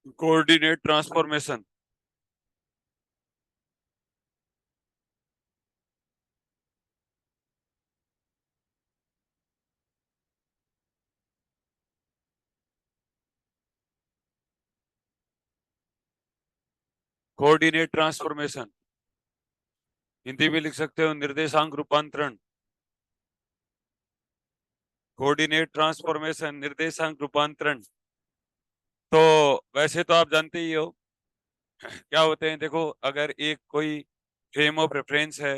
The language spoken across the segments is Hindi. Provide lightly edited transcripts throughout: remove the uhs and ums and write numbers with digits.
Coordinate transformation. Coordinate transformation Hindi में लिख सकते हो निर्देशांक रूपांतरण। कोऑर्डिनेट ट्रांसफॉर्मेशन निर्देशांक रूपांतरण। तो वैसे तो आप जानते ही हो क्या होते हैं। देखो, अगर एक कोई फ्रेम ऑफ रेफरेंस है,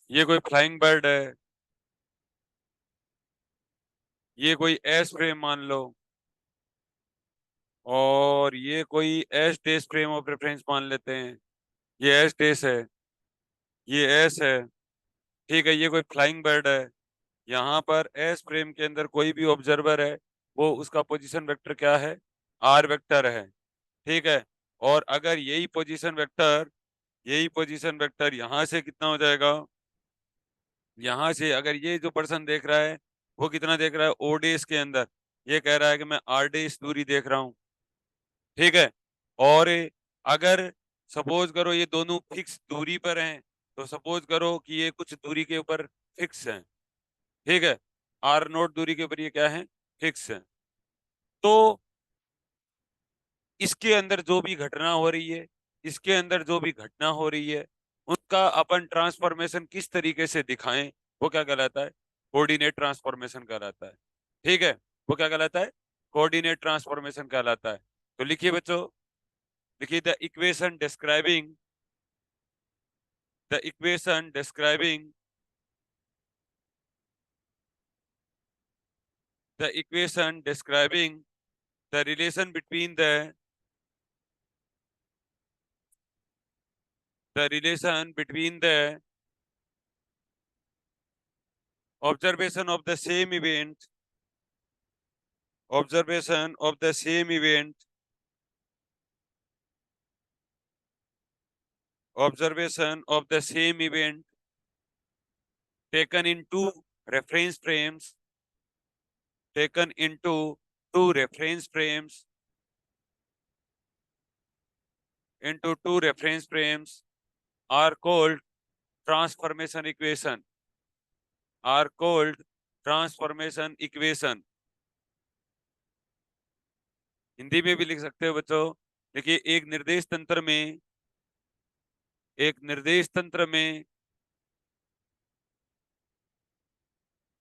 ये कोई फ्लाइंग बर्ड है, ये कोई एस फ्रेम मान लो, और ये कोई S test frame of reference मान लेते हैं। ये एस टेस्ट है, ये एस है, ठीक है। ये कोई फ्लाइंग बर्ड है, यहाँ पर एस फ्रेम के अंदर कोई भी ऑब्जर्वर है, वो उसका पोजीशन वेक्टर क्या है? आर वेक्टर है, ठीक है। और अगर यही पोजीशन वेक्टर यहाँ से कितना हो जाएगा? यहाँ से अगर ये जो पर्सन देख रहा है वो कितना देख रहा है? ओ डेज के अंदर ये कह रहा है कि मैं आर डेज दूरी देख रहा हूँ, ठीक है। और अगर सपोज करो ये दोनों फिक्स दूरी पर हैं, तो सपोज करो कि ये कुछ दूरी के ऊपर फिक्स हैं, ठीक है। आर नोट दूरी के ऊपर ये क्या है? फिक्स है। तो इसके अंदर जो भी घटना हो रही है, इसके अंदर जो भी घटना हो रही है, उनका अपन ट्रांसफॉर्मेशन किस तरीके से दिखाएं, वो क्या कहलाता है? कोऑर्डिनेट ट्रांसफॉर्मेशन कहलाता है, ठीक है। वो क्या कहलाता है? कोऑर्डिनेट ट्रांसफॉर्मेशन कहलाता है। तो लिखिए बच्चों, लिखिए the equation describing the equation describing the relation between the relation between the observation of the same event observation of the same event observation of the same event taken in taken into two reference frames are called transformation equation are called transformation equation। Hindi में भी लिख सकते हो बच्चों। देखिए, एक निर्देश तंत्र में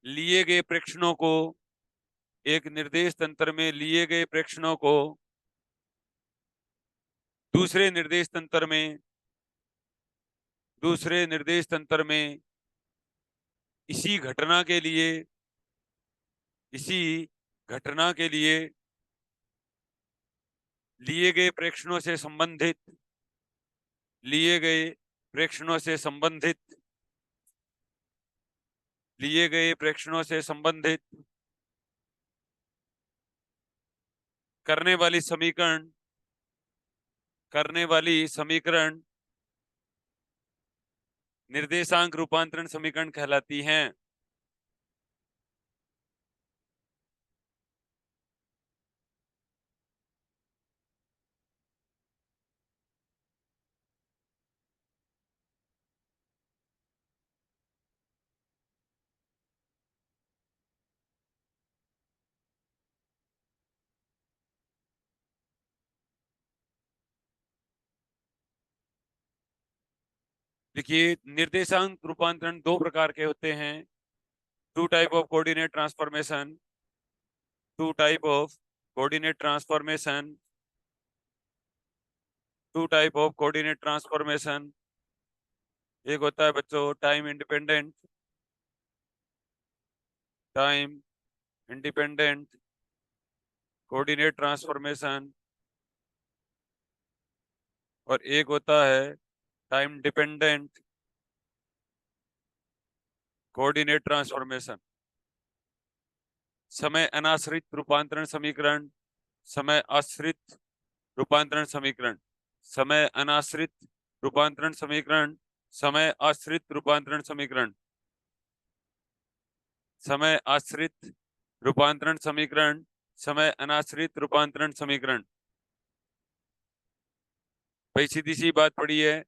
लिए गए प्रेक्षणों को एक निर्देश तंत्र में लिए गए प्रेक्षणों को दूसरे निर्देश तंत्र में इसी घटना के लिए इसी घटना के लिए लिए गए प्रेक्षणों से संबंधित लिए गए प्रेक्षणों से संबंधित लिए गए प्रेक्षणों से संबंधित करने वाली समीकरण निर्देशांक रूपांतरण समीकरण कहलाती हैं। देखिए, निर्देशांक रूपांतरण दो प्रकार के होते हैं। Two type of coordinate transformation two type of coordinate transformation two type of coordinate transformation. एक होता है बच्चों टाइम इंडिपेंडेंट कोऑर्डिनेट ट्रांसफॉर्मेशन, और एक होता है टाइम डिपेंडेंट कोऑर्डिनेट ट्रांसफॉर्मेशन। समय अनाश्रित रूपांतरण समीकरण, समय आश्रित रूपांतरण समीकरण, समय अनाश्रित रूपांतरण समीकरण, समय आश्रित रूपांतरण समीकरण, समय आश्रित रूपांतरण समीकरण समय अनाश्रित रूपांतरण समीकरण। भाई सीधी सी बात पड़ी है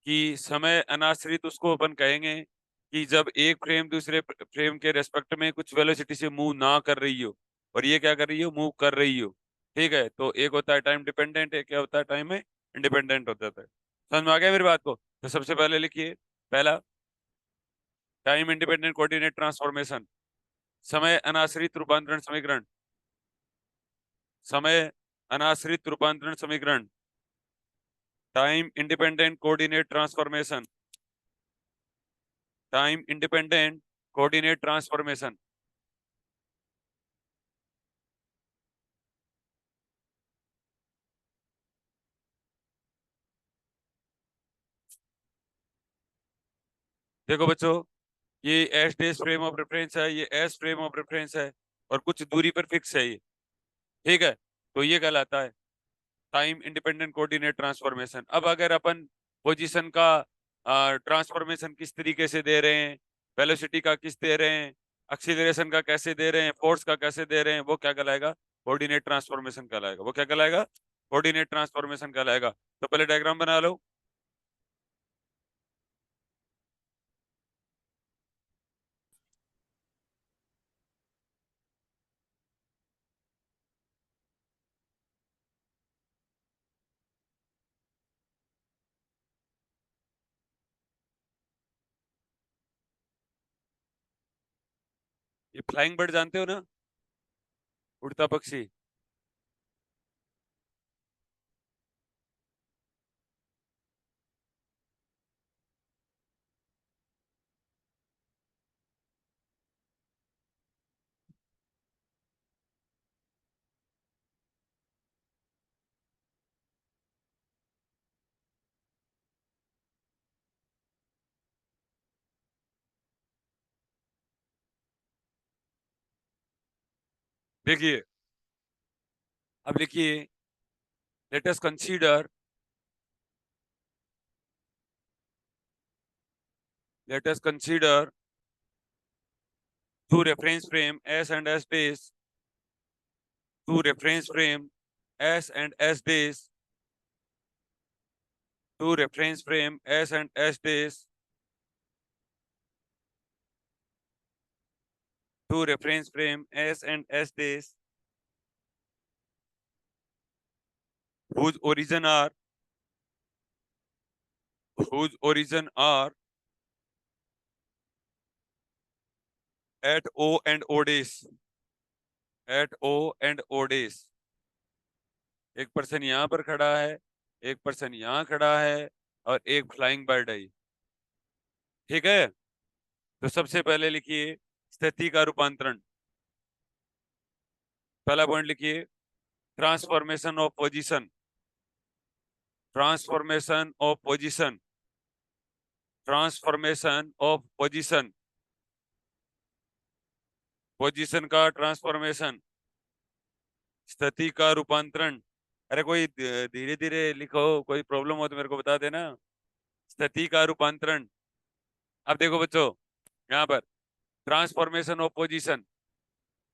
कि समय अनाश्रित उसको अपन कहेंगे कि जब एक फ्रेम दूसरे फ्रेम के रेस्पेक्ट में कुछ वेलोसिटी से मूव ना कर रही हो और ये क्या कर रही हो, मूव कर रही हो। ठीक है, तो एक होता है टाइम डिपेंडेंट, एक क्या होता है, टाइम में इंडिपेंडेंट होता है। समझ में आ गया मेरी बात को? तो सबसे पहले लिखिए, पहला टाइम इंडिपेंडेंट कोऑर्डिनेट ट्रांसफॉर्मेशन, समय अनाश्रित रूपांतरण समीकरण, समय अनाश्रित रूपांतरण समीकरण, time independent coordinate transformation, time independent coordinate transformation. देखो बच्चों, ये S dash frame of reference है, ये एस फ्रेम ऑफ रेफरेंस है और कुछ दूरी पर फिक्स है ये। ठीक है, तो ये कहलाता है टाइम इंडिपेंडेंट कोऑर्डिनेट ट्रांसफॉर्मेशन। अब अगर अपन पोजीशन का ट्रांसफॉर्मेशन किस तरीके से दे रहे हैं, वेलोसिटी का किस दे रहे हैं, एक्सीलरेशन का कैसे दे रहे हैं, फोर्स का कैसे दे रहे हैं, वो क्या कहलाएगा, कोऑर्डिनेट ट्रांसफॉर्मेशन कहलाएगा। वो क्या कहलाएगा, कोऑर्डिनेट ट्रांसफॉर्मेशन कहलाएगा। तो पहले डायग्राम बना लो। ये फ्लाइंग बर्ड जानते हो ना, उड़ता पक्षी। देखिए, अब लिखिए, let us consider, let us consider two reference frame S and S days, two reference frame S and S days, two reference frame S and S days, two reference frame S and S days, whose origin are, whose origin are at O and O days, at O and O days। एक पर्सन यहाँ पर खड़ा है, एक पर्सन यहाँ खड़ा है और एक फ्लाइंग बर्ड है। ठीक है, तो सबसे पहले लिखिए स्थिति का रूपांतरण। पहला पॉइंट लिखिए, transformation of position, transformation of position, transformation of position, position का ट्रांसफॉर्मेशन, स्थिति का रूपांतरण। अरे कोई धीरे धीरे लिखो, कोई प्रॉब्लम हो तो मेरे को बता देना। स्थिति का रूपांतरण। अब देखो बच्चों, यहाँ पर ट्रांसफॉर्मेशन ऑफ पोजीशन,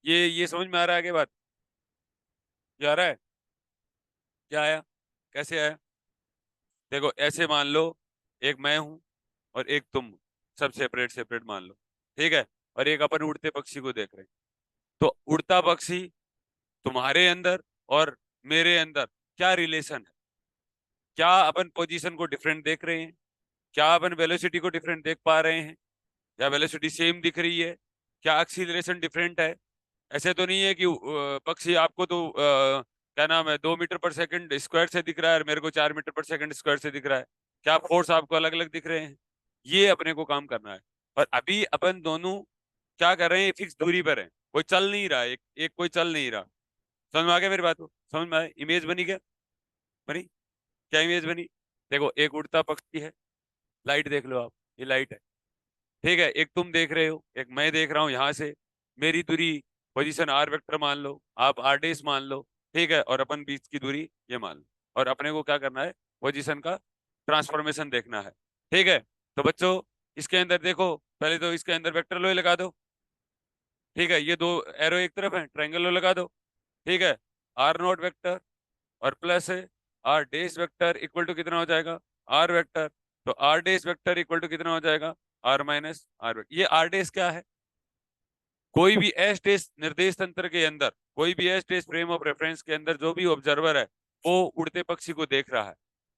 ये समझ में आ रहा है क्या बात? ये आ रहा है? क्या आया, कैसे आया? देखो ऐसे मान लो, एक मैं हूं और एक तुम हो, सब सेपरेट सेपरेट मान लो। ठीक है, और एक अपन उड़ते पक्षी को देख रहे हैं। तो उड़ता पक्षी, तुम्हारे अंदर और मेरे अंदर क्या रिलेशन है? क्या अपन पोजीशन को डिफरेंट देख रहे हैं? क्या अपन वेलोसिटी को डिफरेंट देख पा रहे हैं? या वेलोसिटी सेम दिख रही है? क्या एक्सीलरेशन डिफरेंट है? ऐसे तो नहीं है कि पक्षी आपको तो क्या नाम है 2 मीटर पर सेकंड स्क्वायर से दिख रहा है और मेरे को 4 मीटर पर सेकंड स्क्वायर से दिख रहा है। क्या फोर्स आपको अलग अलग दिख रहे हैं? ये अपने को काम करना है। और अभी अपन दोनों क्या कर रहे हैं, फिक्स दूरी पर है, कोई चल नहीं रहा, एक एक कोई चल नहीं रहा। समझ में आ गया मेरी बात को? समझ में आया? इमेज बनी क्या? बनी? क्या इमेज बनी? देखो एक उड़ता पक्षी है, लाइट देख लो आप, ये लाइट है। ठीक है, एक तुम देख रहे हो, एक मैं देख रहा हूँ यहाँ से। मेरी दूरी पोजीशन आर वेक्टर मान लो, आप आर डेस मान लो। ठीक है, और अपन बीच की दूरी ये मान लो। और अपने को क्या करना है, पोजीशन का ट्रांसफॉर्मेशन देखना है। ठीक है, तो बच्चों इसके अंदर देखो, पहले तो इसके अंदर वेक्टर लो लगा दो। ठीक है, ये दो एरो एक तरफ है, ट्रायंगल लो लगा दो। ठीक है, आर नोट वेक्टर और प्लस है R dash vector equal to कितना हो जाएगा, आर वेक्टर। तो R dash vector equal to कितना हो जाएगा, आर माइनस आर। ये आर डेस क्या है, कोई भी एस डेस निर्देश तंत्र के अंदर, कोई भी S dash frame of reference के अंदर जो भी ऑब्जर्वर है वो उड़ते पक्षी को देख रहा है।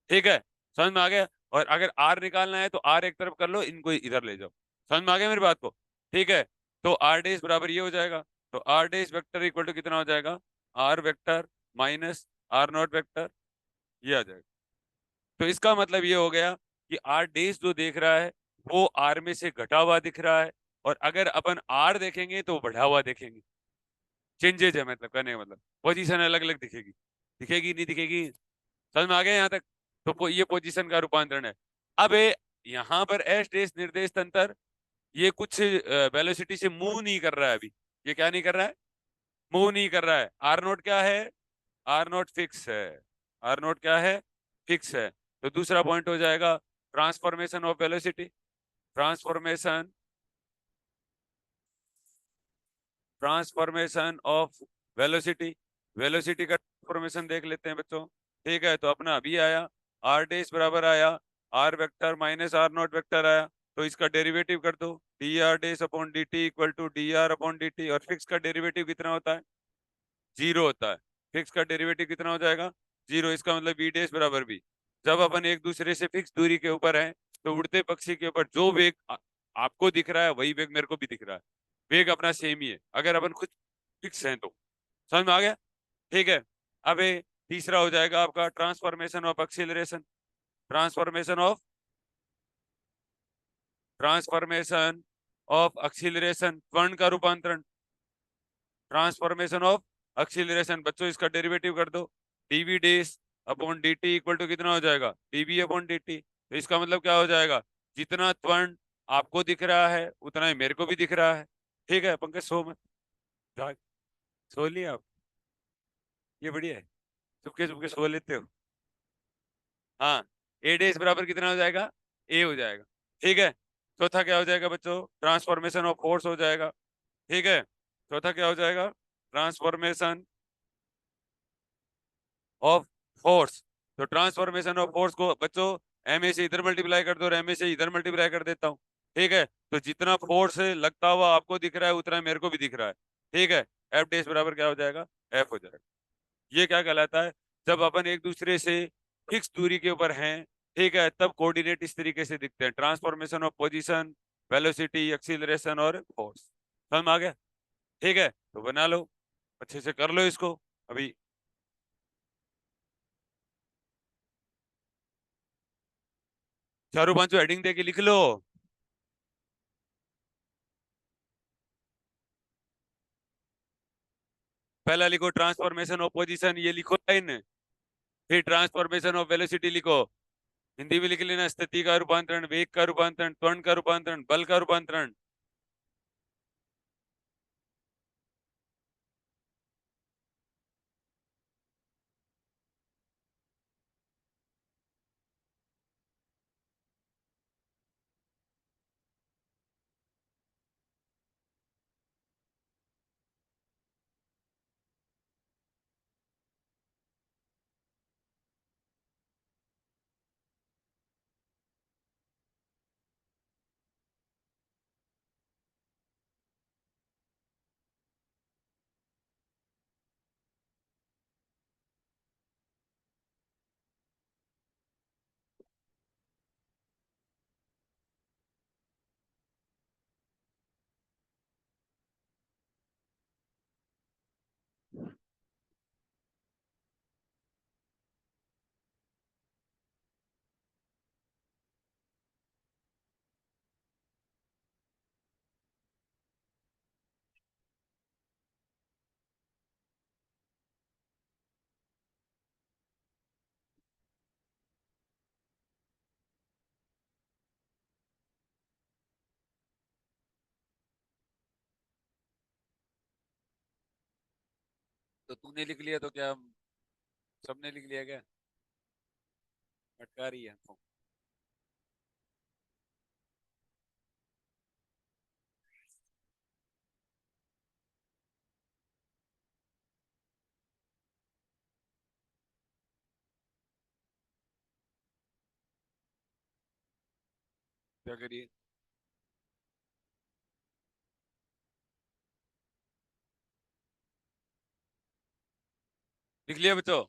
ठीक है, समझ में आ गया। और अगर आर निकालना है तो आर एक तरफ कर लो, इनको इधर ले जाओ। समझ में आ गया मेरी बात को। ठीक है, तो आर डेस बराबर ये हो जाएगा। तो R dash vector equal to कितना हो जाएगा, R vector minus R naught vector, ये आ जाएगा। तो इसका मतलब ये हो गया कि आर डेस जो देख रहा है वो आर में से घटा हुआ दिख रहा है, और अगर अपन आर देखेंगे तो बढ़ा हुआ देखेंगे। चेंजेज है मतलब, करने का मतलब पोजीशन अलग अलग दिखेगी, दिखेगी नहीं दिखेगी। समझ में आ गया यहाँ तक। तो ये पोजीशन का रूपांतरण है। अब यहाँ पर एस डेस निर्देश तंत्र ये कुछ वेलोसिटी से मूव नहीं कर रहा है अभी। ये क्या नहीं कर रहा है, मूव नहीं कर रहा है। आर नोट क्या है, आर नोट फिक्स है। आर नोट क्या है, फिक्स है। तो दूसरा पॉइंट हो जाएगा transformation of velocity. Transformation, transformation of velocity. Velocity का ट्रांसफॉर्मेशन देख लेते हैं बच्चों। ठीक है, तो अपना अभी आया आर डेस बराबर आया R vector minus R naught vector आया। तो इसका डेरिवेटिव कर दो, D R dash upon D T equal to D R upon D T. और फिक्स का डेरिवेटिव कितना होता है, जीरो होता है। फिक्स का डेरिवेटिव कितना हो जाएगा, जीरो। इसका मतलब वी डेस बराबर भी, जब अपन एक दूसरे से फिक्स दूरी के ऊपर है तो उड़ते पक्षी के ऊपर जो वेग आपको दिख रहा है वही वेग मेरे को भी दिख रहा है। वेग अपना सेम ही है अगर अपन खुद फिक्स हैं तो। समझ में आ गया। ठीक है, अब तीसरा हो जाएगा आपका transformation of acceleration. Transformation of, transformation of acceleration, त्वरण का रूपांतरण। ट्रांसफॉर्मेशन ऑफ एक्सीलरेशन बच्चों, इसका डेरिवेटिव कर दो, D V dash upon D T equal to कितना हो जाएगा, डीवी अपॉन डी टी। तो इसका मतलब क्या हो जाएगा, जितना त्वरण आपको दिख रहा है उतना ही मेरे को भी दिख रहा है। ठीक है पंकज, सो मत, जाग, सो लिया आप, ये बढ़िया है, चुपके चुपके सो लेते हो। हाँ, ए डेस बराबर कितना हो जाएगा, ए हो जाएगा। ठीक है, चौथा क्या हो जाएगा बच्चों, ट्रांसफॉर्मेशन ऑफ फोर्स हो जाएगा। ठीक है, चौथा क्या हो जाएगा, ट्रांसफॉर्मेशन ऑफ फोर्स। तो ट्रांसफॉर्मेशन ऑफ फोर्स को बच्चों एम ए से इधर मल्टीप्लाई कर दो और एम ए से इधर मल्टीप्लाई कर देता हूँ। ठीक है, तो जितना फोर्स लगता हुआ आपको दिख रहा है उतना मेरे को भी दिख रहा है। ठीक है, एफ डेस बराबर क्या हो जाएगा, एफ हो जाएगा। ये क्या कहलाता है, जब अपन एक दूसरे से फिक्स दूरी के ऊपर हैं, ठीक है, तब कोऑर्डिनेट इस तरीके से दिखते हैं, transformation of position, velocity, acceleration और फोर्स। समझ में आ गया। ठीक है, तो बना लो, अच्छे से कर लो इसको अभी। चारों पांचों हेडिंग दे के लिख लो। पहला लिखो ट्रांसफॉर्मेशन ऑफ पोजीशन, ये लिखो लाइन। फिर ट्रांसफॉर्मेशन ऑफ वेलोसिटी लिखो, हिंदी में लिख लेना, स्थिति का रूपांतरण, वेग का रूपांतरण, त्वरण का रूपांतरण, बल का रूपांतरण। तो तूने लिख लिया तो क्या सबने लिख लिया क्या, अटका रही है हमको। क्या करिए? लिख लिया बच्चों?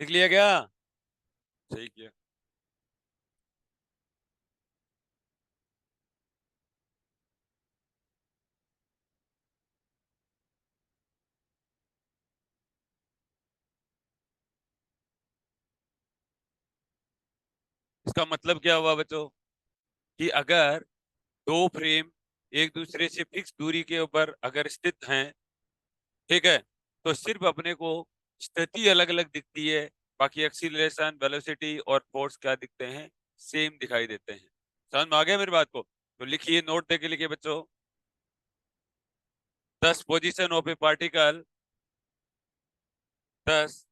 लिख लिया क्या? सही किया। इसका मतलब क्या हुआ बच्चों कि अगर दो फ्रेम एक दूसरे से फिक्स दूरी के ऊपर अगर स्थित हैं, ठीक है, तो सिर्फ अपने को स्थिति अलग अलग दिखती है, बाकी एक्सीलरेशन, वेलोसिटी और फोर्स क्या दिखते हैं? सेम दिखाई देते हैं। समझ में आ गया मेरी बात को? तो लिखिए, नोट देके लिखिए बच्चों। 10 position of A particle, 10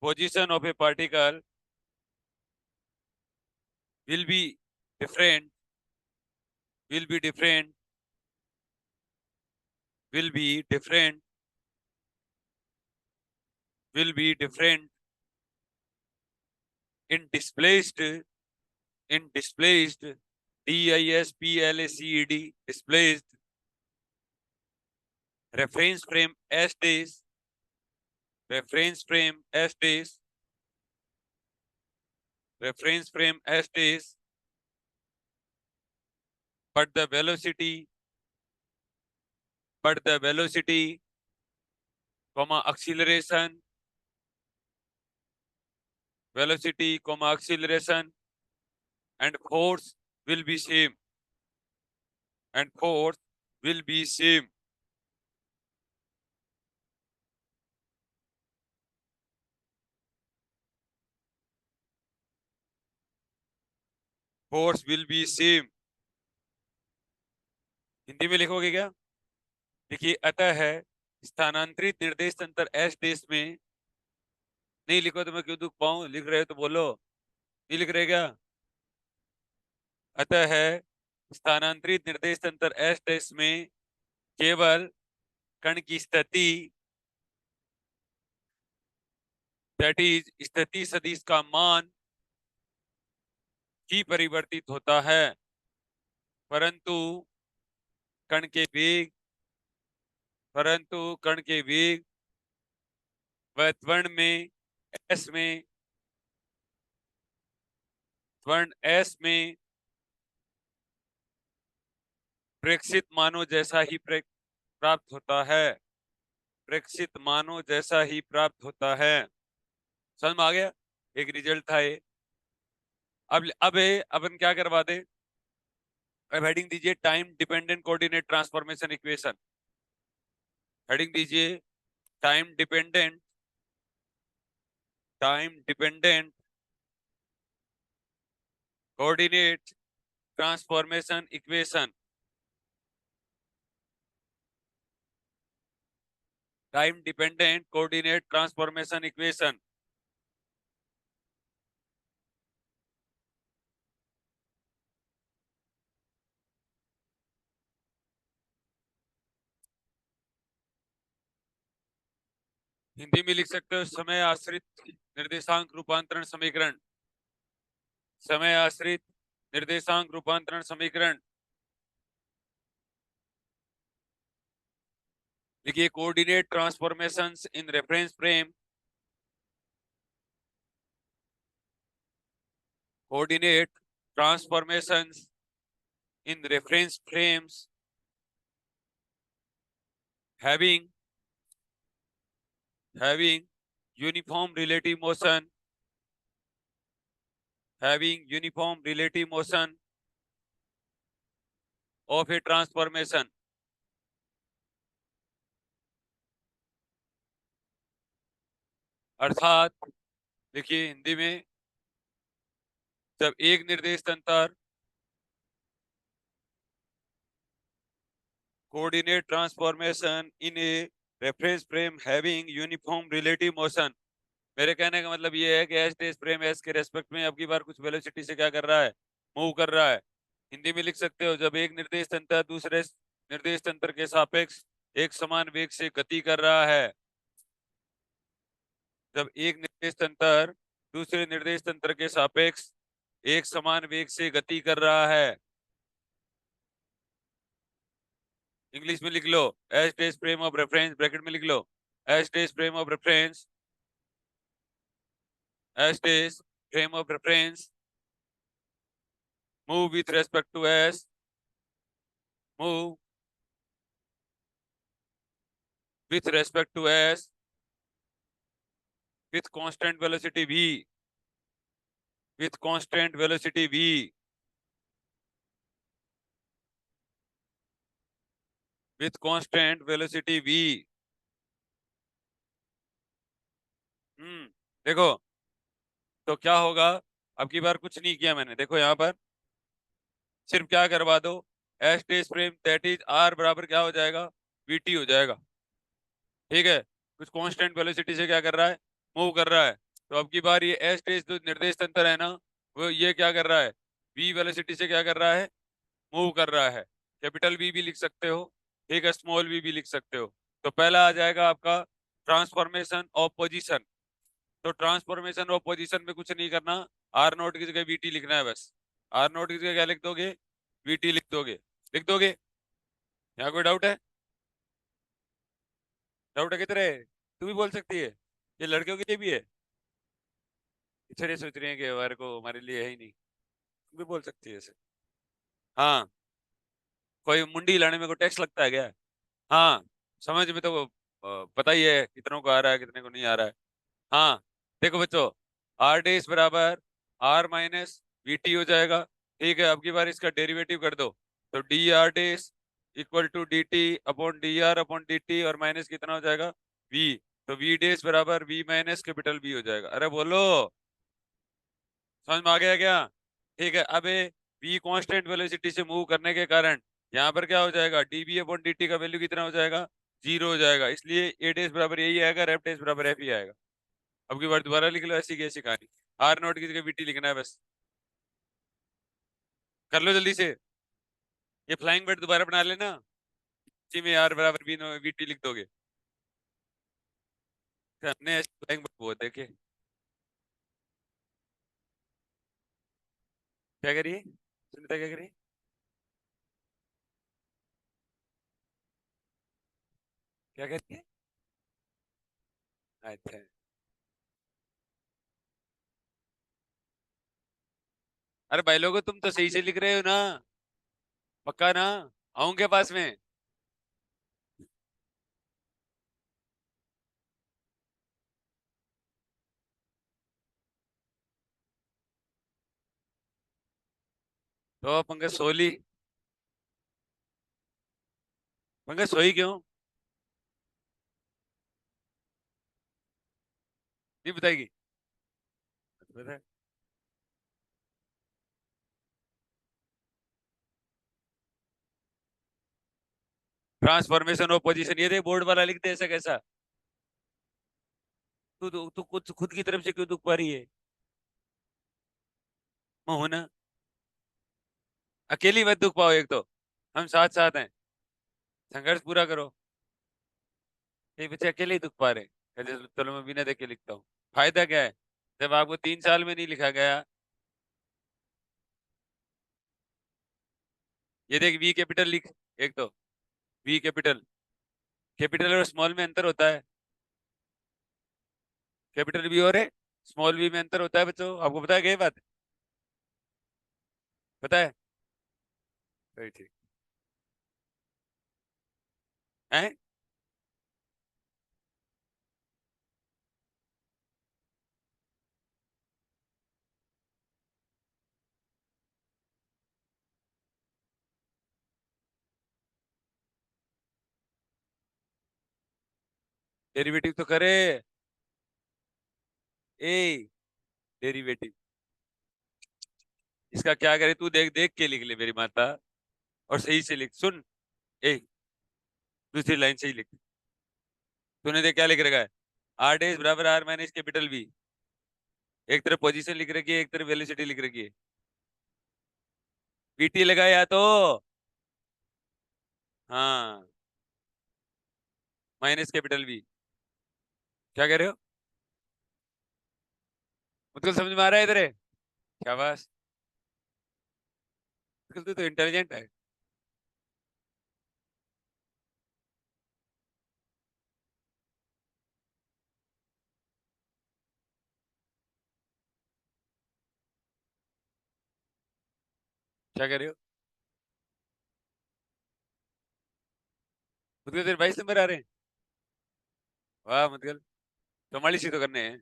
position of A particle will be different, will be different, will be different, will be different in displaced, in displaced, DISPLACED, displaced reference frame S days, reference frame S days, reference frame S days, but the velocity, but the velocity, comma acceleration, velocity, comma acceleration, and force will be same, and force will be same. Force will be same. Hindi में लिखोगे क्या? देखिए, अतः है स्थानांतरित निर्देश तंत्र एस देश में। नहीं लिखो तो मैं क्यों दुख पाऊं? लिख रहे हो तो बोलो। नहीं लिख रहे क्या? अतः है स्थानांतरित निर्देश तंत्र एस देश में केवल कण की स्थिति, दैट इज स्थिति सदिश का मान ही परिवर्तित होता है, परंतु कण के वेग, परंतु कण के वेग व त्वरण में एस में, त्वरण एस में प्रेक्षित मानों जैसा ही प्राप्त होता है, प्रेक्षित मानों जैसा ही प्राप्त होता है। समझ में आ गया? एक रिजल्ट था ये। अब अपन क्या करवा दे? अब हेडिंग दीजिए time dependent coordinate transformation equation. Heading दीजिए time dependent coordinate transformation equation. Time dependent coordinate transformation equation. Hindi में लिख सकते हो समय आश्रित निर्देशांक रूपांतरण समीकरण, समय आश्रित निर्देशांक रूपांतरण समीकरण। देखिए, coordinate transformations in reference frame, coordinate transformations in reference frames having uniform relative motion, having uniform relative motion of a transformation। अर्थात देखिए हिंदी में, जब एक निर्देश तंत्र coordinate transformation in a reference frame having uniform relative motion, मेरे कहने का मतलब ये है कि एस डेस फ्रेम एस के रेस्पेक्ट में अब की बार कुछ वेलोसिटी से क्या कर रहा है? मूव कर रहा है। हिंदी में लिख सकते हो, जब एक निर्देश तंत्र दूसरे निर्देश तंत्र के सापेक्ष एक समान वेग से गति कर रहा है, जब एक निर्देश तंत्र दूसरे निर्देश तंत्र के सापेक्ष एक समान वेग से गति कर रहा है। इंग्लिश में लिख लो, S dash frame of reference, bracket में लिख लो, S dash frame of reference, S dash frame of reference move with respect to S, move with respect to s with constant velocity v, with constant velocity v, with constant velocity v। देखो तो क्या होगा, अब की बार कुछ नहीं किया मैंने, देखो यहाँ पर सिर्फ क्या करवा दो, S T frame that is R बराबर क्या हो जाएगा, वीटी हो जाएगा। ठीक है, कुछ कांस्टेंट वेलोसिटी से क्या कर रहा है, मूव कर रहा है। तो अब की बार ये एस टी जो निर्देश तंत्र है ना, वो ये क्या कर रहा है, वी वेलोसिटी से क्या कर रहा है, मूव कर रहा है। कैपिटल वी भी लिख सकते हो, ठीक है, स्मॉल वी भी लिख सकते हो। तो पहला आ जाएगा आपका ट्रांसफॉर्मेशन ऑफ पोजीशन। तो ट्रांसफॉर्मेशन ऑफ पोजीशन में कुछ नहीं करना, आर नोट की जगह वीटी लिखना है बस। आर नोट की जगह क्या लिख दोगे, वीटी लिख दोगे, लिख दोगे। यहाँ कोई डाउट है, डाउट है किधर है, तू भी बोल सकती है, ये लड़कियों के लिए भी है। इतने सोच रहे हैं कि हमारे को, हमारे लिए है ही नहीं, तू भी बोल सकती है ऐसे। हाँ, कोई मुंडी लाने में को टैक्स लगता है क्या। हाँ, समझ में तो पता ही है कितनों को आ रहा है कितने को नहीं आ रहा है। हाँ, देखो बच्चों, आर डेस बराबर आर माइनस वी टी हो जाएगा। ठीक है, अब की बार इसका डेरिवेटिव कर दो, तो D R dash equal to D T upon D R upon D T, और माइनस कितना हो जाएगा, वी। तो वी डेस बराबर वी माइनस कैपिटल वी हो जाएगा। अरे बोलो, समझ में आ गया क्या। ठीक है, अब वी कांस्टेंट वेलोसिटी से मूव करने के कारण यहाँ पर क्या हो जाएगा, डीबी अपॉन डी का वैल्यू कितना हो जाएगा, जीरो हो जाएगा। इसलिए ए डेस बराबर यही आएगा, एफ डेस बराबर एफ ही आएगा। अब की बार दोबारा लिख लो ऐसी की ऐसी कहानी, आर नोट की जगह वीटी लिखना है बस, कर लो जल्दी से। ये फ्लाइंग बर्ड दोबारा बना लेना, इसी में आर बराबर वी वीटी लिख दोगे। हमने ऐसे फ्लाइंग बर्ड बहुत देखे। क्या करिए, सुनीता क्या करिए, क्या करिए, अच्छा। अरे भाई लोगो, तुम तो सही से लिख रहे हो ना, पक्का ना, आऊंगे पास में। तो पंकज सोली, पंकज सोई क्यों, नहीं बताएगी, बता। ट्रांसफॉर्मेशन ऑफ पोजीशन, ये देख बोर्ड वाला लिख दे, ऐसा कैसा, तू तू तू खुद खुद की तरफ से क्यों दुख पा रही है, मोहना, अकेली मत दुख पाओ, एक तो हम साथ साथ हैं, संघर्ष पूरा करो। ये बच्चे अकेले ही दुख पा रहे हैं, कहते चलो मैं बिना देखे लिखता हूँ, फायदा क्या है, जब आपको 3 साल में नहीं लिखा गया। ये देख वी कैपिटल लिख, एक तो वी कैपिटल, कैपिटल और स्मॉल में अंतर होता है, कैपिटल वी और स्मॉल वी में अंतर होता है बच्चों, आपको पता है क्या ये बात, पता है, सही ठीक है। डेरिवेटिव तो करे, ए डेरिवेटिव, इसका क्या करे, तू देख देख के लिख ले मेरी माता, और सही से लिख, सुन, ए दूसरी लाइन से ही लिख, तूने देख क्या लिख रखा है, आर डेज बराबर आर माइनस कैपिटल वी, एक तरफ पोजीशन लिख रखी है, एक तरफ वेलोसिटी लिख रखी है, पीटी लगाया तो, हाँ, माइनस कैपिटल वी, क्या कह रहे हो, मुझको समझ में आ रहा है इधर है, शाबाश। तू तो इंटेलिजेंट है। क्या कर रहे हो? मुझे तेरे 22 नंबर आ रहे हैं। वाह मतलब, कमाल ही तो करने हैं।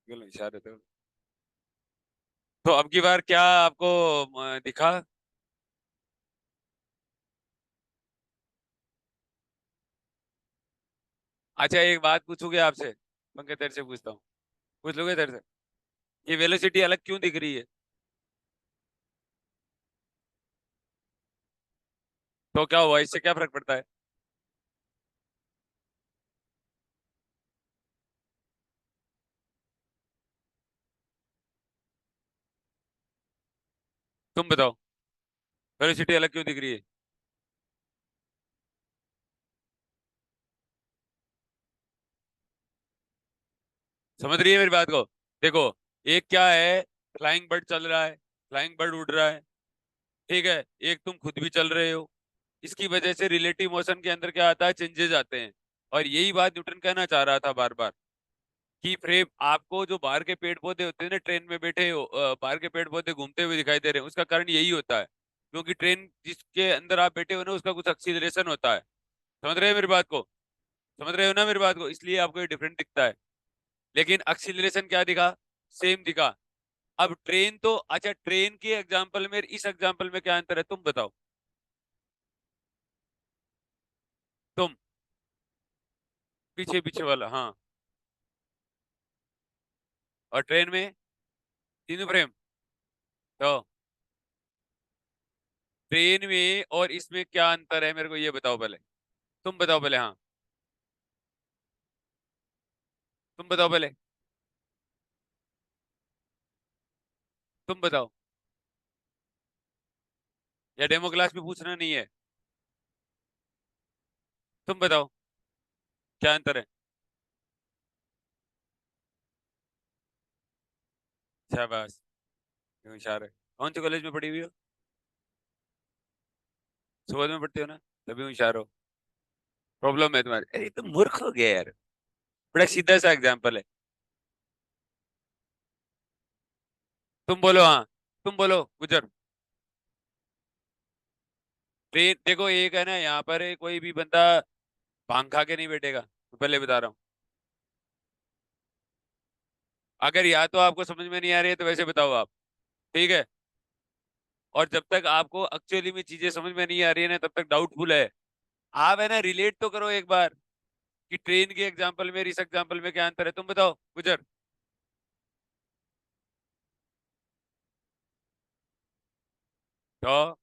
चलो इशारे तो अब की बार क्या आपको दिखा? अच्छा एक बात पूछूंगे आपसे, पंकज तेरे से पूछता हूँ, पूछ लोगे तेरे से? ये वेलोसिटी अलग क्यों दिख रही है? तो क्या हुआ, इससे क्या फर्क पड़ता है? तुम बताओ, वेलोसिटी अलग क्यों दिख रही है? समझ रही है मेरी बात को? देखो, एक क्या है, फ्लाइंग बर्ड चल रहा है, फ्लाइंग बर्ड उड़ रहा है, ठीक है। एक तुम खुद भी चल रहे हो, इसकी वजह से रिलेटिव मोशन के अंदर क्या आता है, चेंजेस आते हैं। और यही बात न्यूटन कहना चाह रहा था बार बार, कि फ्रेम आपको जो बाहर के पेड़ पौधे होते हैं ना, ट्रेन में बैठे हो, बाहर के पेड़ पौधे घूमते हुए दिखाई दे रहे हैं, उसका कारण यही होता है, क्योंकि ट्रेन जिसके अंदर आप बैठे हो ना, उसका कुछ एक्सीलरेशन होता है। समझ रहे हो मेरी बात को? समझ रहे हो ना मेरी बात को? इसलिए आपको ये डिफरेंट दिखता है। लेकिन एक्सीलरेशन क्या दिखा, सेम दिखा। अब ट्रेन तो, अच्छा ट्रेन के एग्जाम्पल में इस एग्जाम्पल में क्या अंतर है, तुम बताओ। तुम, पीछे पीछे वाला, हाँ। और ट्रेन में तीनों फ्रेम। तो ट्रेन में और इसमें क्या अंतर है, मेरे को ये बताओ पहले। तुम बताओ पहले, हाँ। तुम बताओ पहले। तुम बताओ। या डेमो क्लास में पूछना नहीं है? तुम बताओ, क्या अंतर है? शाबाश, तुम होशियार है। कौन से कॉलेज में पढ़ी हुई हो? सुबह में पढ़ते हो ना, तभी होशियार हो। प्रॉब्लम है तुम्हारी, अरे तुम मूर्ख हो गया यार। बड़ा सीधा सा एग्जाम्पल है। तुम बोलो, हाँ। तुम बोलो गुजर। ट्रेन देखो, एक है ना, यहाँ पर कोई भी बंदा भांग खा के नहीं बैठेगा, मैं पहले बता रहा हूँ। अगर या तो आपको समझ में नहीं आ रही है तो वैसे बताओ आप, ठीक है। और जब तक आपको एक्चुअली में चीजें समझ में नहीं आ रही है ना, तब तक डाउटफुल है। आप है ना, रिलेट तो करो एक बार, कि ट्रेन के एग्जाम्पल में और इस एग्जाम्पल में क्या अंतर है, तुम बताओ गुजर। तो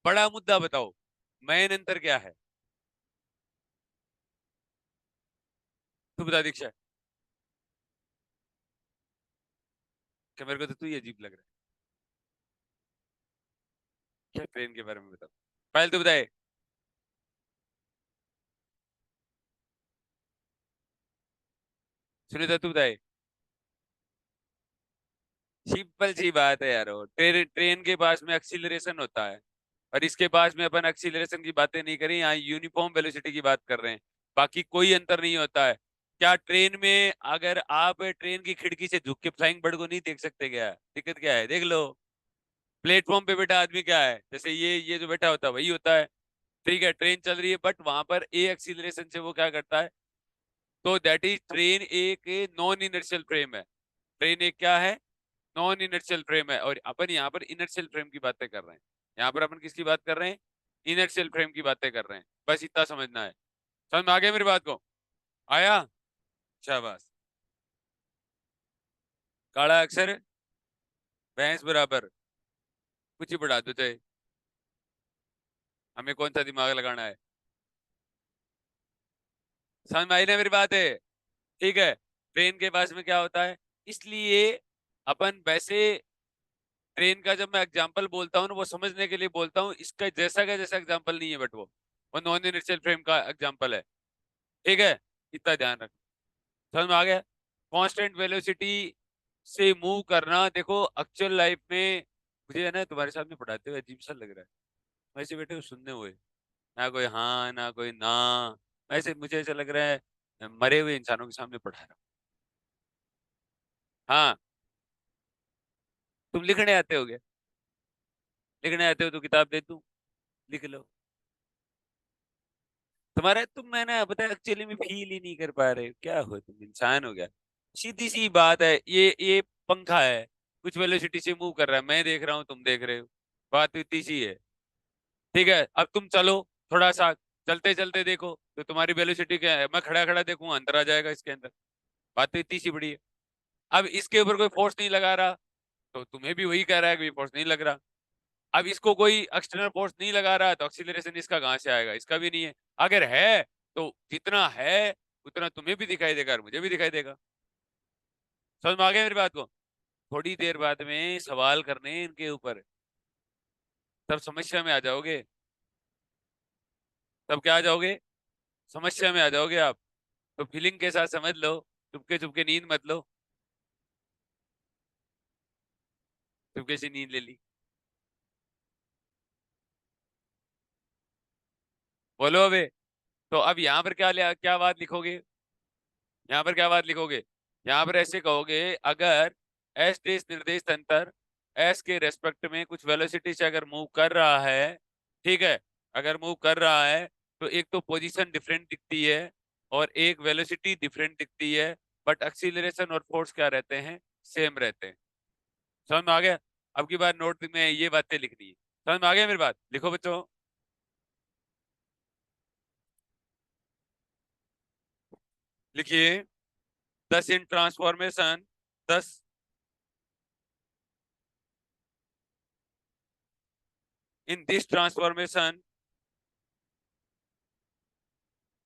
बड़ा मुद्दा बताओ, मेन अंतर क्या है? तू बता दीक्षा। क्या, मेरे को तो तू ही अजीब लग रहा है। क्या ट्रेन के बारे में बताओ, पहले तो बताए। सुनीता तू बताए। सिंपल सी बात है यार, वो ट्रेन, ट्रेन के पास में एक्सीलरेशन होता है, और इसके पास में अपन एक्सीलरेशन की बातें नहीं करें, यहाँ यूनिफॉर्म वेलोसिटी की बात कर रहे हैं। बाकी कोई अंतर नहीं होता है। क्या ट्रेन में अगर आप ट्रेन की खिड़की से झुक के फ्लाइंग बर्ड को नहीं देख सकते? क्या दिक्कत क्या है, देख लो। प्लेटफॉर्म पे बैठा आदमी क्या है, जैसे ये जो बैठा होता है वही होता है। ठीक है, ट्रेन चल रही है, बट वहां पर ए एक्सीलरेशन से वो क्या करता है, तो दैट इज ट्रेन एक नॉन इनर्शियल फ्रेम है। ट्रेन एक क्या है, नॉन इनर्शियल फ्रेम है। और अपन यहाँ पर इनर्शियल फ्रेम की बातें कर रहे हैं। यहाँ पर अपन किसकी बात कर रहे हैं, इनर्शियल फ्रेम की बातें कर रहे हैं, बस इतना समझना है। समझ में आ गया मेरी बात को? आया? शाबाश। काला अक्षर भैंस बराबर, कुछ ही बढ़ा दो चाहे, हमें कौन सा दिमाग लगाना है। समझ में आई ना मेरी बात है? ठीक है। ट्रेन के पास में क्या होता है, इसलिए अपन वैसे, ट्रेन का जब मैं एग्जांपल बोलता हूँ ना, वो समझने के लिए बोलता हूँ, इसका जैसा का जैसा एग्जांपल नहीं है, बट वो नॉन इनर्शियल फ्रेम का एग्जांपल है। ठीक है, इतना ध्यान रख। समझ में आ गया? कांस्टेंट वेलोसिटी से मूव करना, देखो एक्चुअल लाइफ में मुझे है ना तुम्हारे सामने पढ़ाते हुए अजीब सा लग रहा है, वैसे बैठे हो सुनने हुए, ना कोई हाँ ना कोई ना, ऐसे मुझे ऐसा लग रहा है मरे हुए इंसानों के सामने पढ़ा रहा हूँ। हाँ, तुम लिखने आते हो क्या? लिखने आते हो तो किताब दे दूं, लिख लो। तुम्हारा तुम मैंने पता है एक्चुअली में फील ही नहीं कर पा रहे हो, क्या हो तुम, इंसान हो गया? सीधी सी बात है, ये पंखा है, कुछ वेलोसिटी से मूव कर रहा है, मैं देख रहा हूँ तुम देख रहे हो, बात तो इतनी सी है। ठीक है, अब तुम चलो थोड़ा सा, चलते चलते देखो तो तुम्हारी वेलोसिटी क्या है, मैं खड़ा खड़ा देखूंगा अंदर आ जाएगा इसके अंदर, बात तो इतनी सी बड़ी है। अब इसके ऊपर कोई फोर्स नहीं लगा रहा, तो तुम्हें भी वही कह रहा है कि फोर्स नहीं लग रहा। अब इसको कोई एक्सटर्नल फोर्स नहीं लगा रहा, तो एक्सीलरेशन इसका कहां से आएगा, इसका भी नहीं है। अगर है तो जितना है उतना तुम्हें भी दिखाई देगा और मुझे भी दिखाई देगा। समझ में आ गया मेरी बात को? थोड़ी देर बाद में सवाल करने हैं इनके ऊपर, तब समस्या में आ जाओगे। तब क्या आ जाओगे? समस्या में आ जाओगे आप। तो फीलिंग के साथ समझ लो, चुपके चुपके नींद मत लो। चुपके से नींद ले ली। बोलो अबे। तो अब यहाँ पर क्या बात लिखोगे? यहाँ पर क्या बात लिखोगे? यहाँ पर ऐसे कहोगे, अगर एस देश निर्देश तंत्र एस के रेस्पेक्ट में कुछ वेलोसिटी से अगर मूव कर रहा है, ठीक है, अगर मूव कर रहा है, तो एक तो पोजीशन डिफरेंट दिखती है और एक वेलोसिटी डिफरेंट दिखती है, बट एक्सीलरेशन और फोर्स क्या रहते हैं? सेम रहते हैं। समझ में आ गया? अब की बार नोट में ये बातें लिखनी है। समझ में आ गया मेरी बात? लिखो बच्चों। लिखिए, दस इन ट्रांसफॉर्मेशन, दस in this transformation,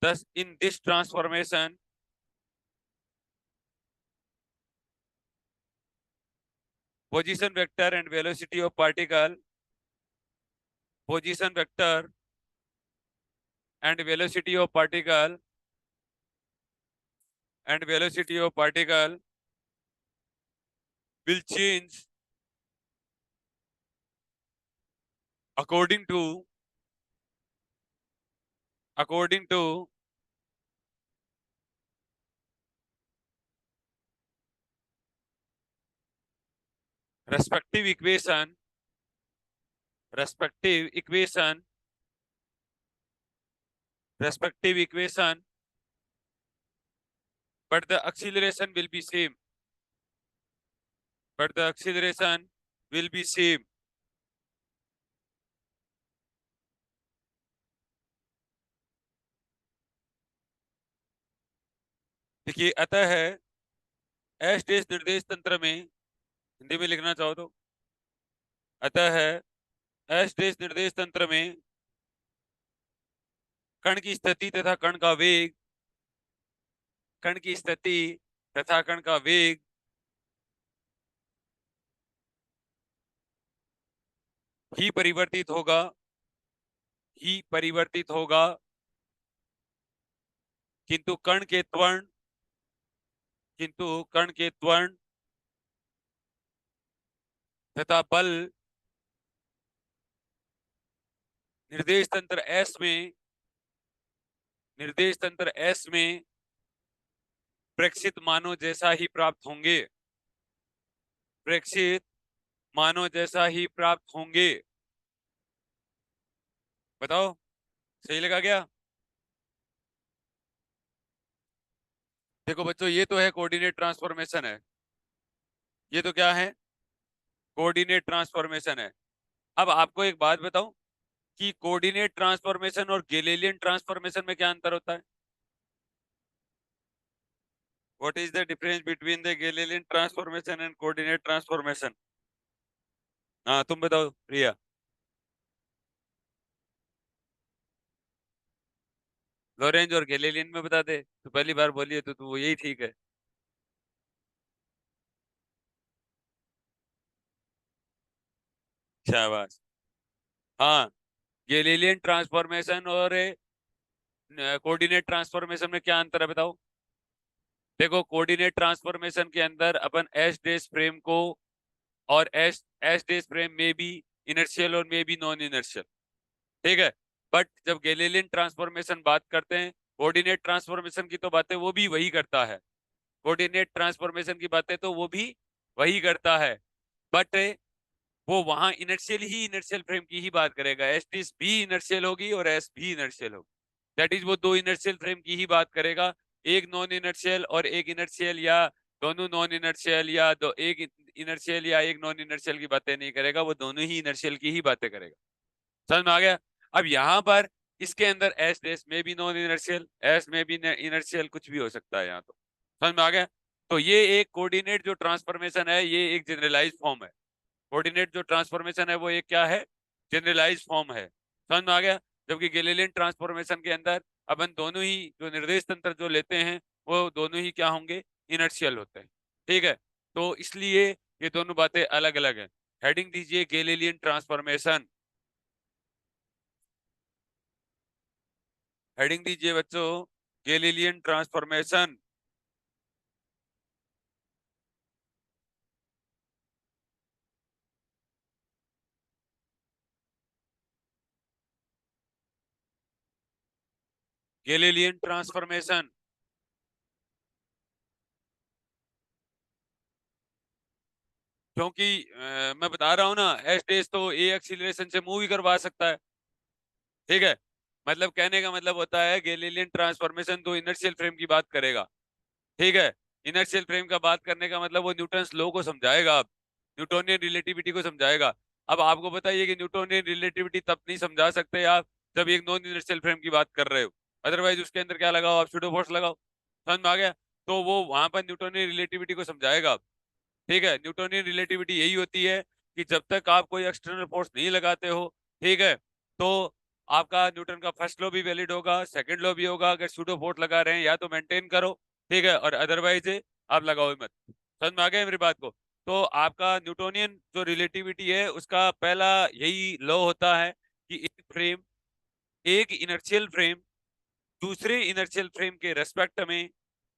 thus in this transformation position vector and velocity of particle, position vector and velocity of particle and velocity of particle will change according to according to respective equation, respective equation, respective equation, but the acceleration will be same, but the acceleration will be same. देखिए, अतः है एस देश निर्देश तंत्र में, हिंदी में लिखना चाहो तो, अतः है एस देश निर्देश तंत्र में कण की स्थिति तथा कण का वेग, कण की स्थिति तथा कण का वेग ही परिवर्तित होगा, ही परिवर्तित होगा, किंतु कण के त्वरण, किंतु कण के त्वरण तथा बल निर्देश तंत्र एस में, निर्देश तंत्र एस में प्रेक्षित मानों जैसा ही प्राप्त होंगे, प्रेक्षित मानों जैसा ही प्राप्त होंगे। बताओ, सही लगा क्या? देखो बच्चों, ये तो है कोऑर्डिनेट ट्रांसफॉर्मेशन है, ये तो क्या है? कोऑर्डिनेट ट्रांसफॉर्मेशन है। अब आपको एक बात बताऊं कि कोऑर्डिनेट ट्रांसफॉर्मेशन और गैलीलियन ट्रांसफॉर्मेशन में क्या अंतर होता है? What is the difference between the Galilean transformation and coordinate transformation? हाँ, तुम बताओ प्रिया। लॉरेंज और गैलीलियन में बता दे, तो पहली बार बोलिए तो वो यही ठीक है। शाबाश। हाँ, गैलीलियन ट्रांसफॉर्मेशन और कोऑर्डिनेट ट्रांसफॉर्मेशन में क्या अंतर है बताओ? देखो कोऑर्डिनेट ट्रांसफॉर्मेशन के अंदर अपन एस डेस फ्रेम को और एस एस डेस फ्रेम में भी इनर्शियल और में भी नॉन इनर्शियल, ठीक है। बट जब गैलीलियन ट्रांसफॉर्मेशन बात करते हैं, कोऑर्डिनेट ट्रांसफॉर्मेशन की तो बातें वो भी वही करता है, कोऑर्डिनेट ट्रांसफॉर्मेशन की बातें तो वो भी वही करता है, बट वो वहां इनर्शियल ही इनर्शियल फ्रेम की ही बात करेगा। एस टी भी इनर्शियल होगी और एस भी इनर्शियल होगी, दैट इज वो दो इनर्शियल फ्रेम की ही बात करेगा। एक नॉन इनर्शियल और एक इनर्शियल, या दोनों नॉन इनर्शियल, या दो एक इनर्शियल या एक नॉन इनर्शियल की बातें नहीं करेगा, वो दोनों ही इनर्शियल की ही बातें करेगा। समझ में आ गया? अब यहाँ पर इसके अंदर एस डेस में भी नॉन इनर्शियल, एस में भी इनर्शियल, कुछ भी हो सकता है यहाँ तो। समझ में आ गया? तो ये एक कोऑर्डिनेट जो ट्रांसफॉर्मेशन है ये एक जनरलाइज फॉर्म है। कोऑर्डिनेट जो ट्रांसफॉर्मेशन है वो एक क्या है? जनरलाइज फॉर्म है। समझ में आ गया? जबकि गैलीलियन ट्रांसफॉर्मेशन के अंदर अपन दोनों ही जो निर्देश तंत्र जो लेते हैं वो दोनों ही क्या होंगे? इनर्शियल होते हैं, ठीक है। तो इसलिए ये दोनों बातें अलग अलग हैं। हेडिंग दीजिए गैलीलियन ट्रांसफॉर्मेशन, हेडिंग दीजिए बच्चों गैलीलियन ट्रांसफॉर्मेशन। गैलीलियन ट्रांसफॉर्मेशन, क्योंकि मैं बता रहा हूं ना, एस डेस तो ए एक्सीलरेशन से मूव ही करवा सकता है, ठीक है। मतलब कहने का मतलब होता है गैलीलियन ट्रांसफॉर्मेशन तो इनर्शियल फ्रेम की बात करेगा, ठीक है। इनर्शियल फ्रेम का बात करने का मतलब वो न्यूटन्स लॉ को समझाएगा, अब न्यूटोनियन रिलेटिविटी को समझाएगा। अब आपको बताइए कि न्यूटोनियन रिलेटिविटी तब नहीं समझा सकते आप जब एक नॉन इनर्शियल फ्रेम की बात कर रहे हो, अदरवाइज उसके अंदर क्या लगाओ आप? स्यूडो फोर्स लगाओ। समझ में आ गया? तो वो वहां पर न्यूटोनियन रिलेटिविटी को समझाएगा, ठीक है। न्यूटोनियन रिलेटिविटी यही होती है कि जब तक आप कोई एक्सटर्नल फोर्स नहीं लगाते हो, ठीक है, तो आपका न्यूटन का फर्स्ट लॉ भी वैलिड होगा, सेकंड लॉ भी होगा। अगर सूडो फोर्स लगा रहे हैं या तो मेंटेन करो, ठीक है, और अदरवाइज आप लगाओ ही मत। समझ में आ गया मेरी बात को? तो आपका न्यूटोनियन जो रिलेटिविटी है उसका पहला यही लॉ होता है कि एक फ्रेम, एक इनर्शियल फ्रेम दूसरे इनर्शियल फ्रेम के रेस्पेक्ट में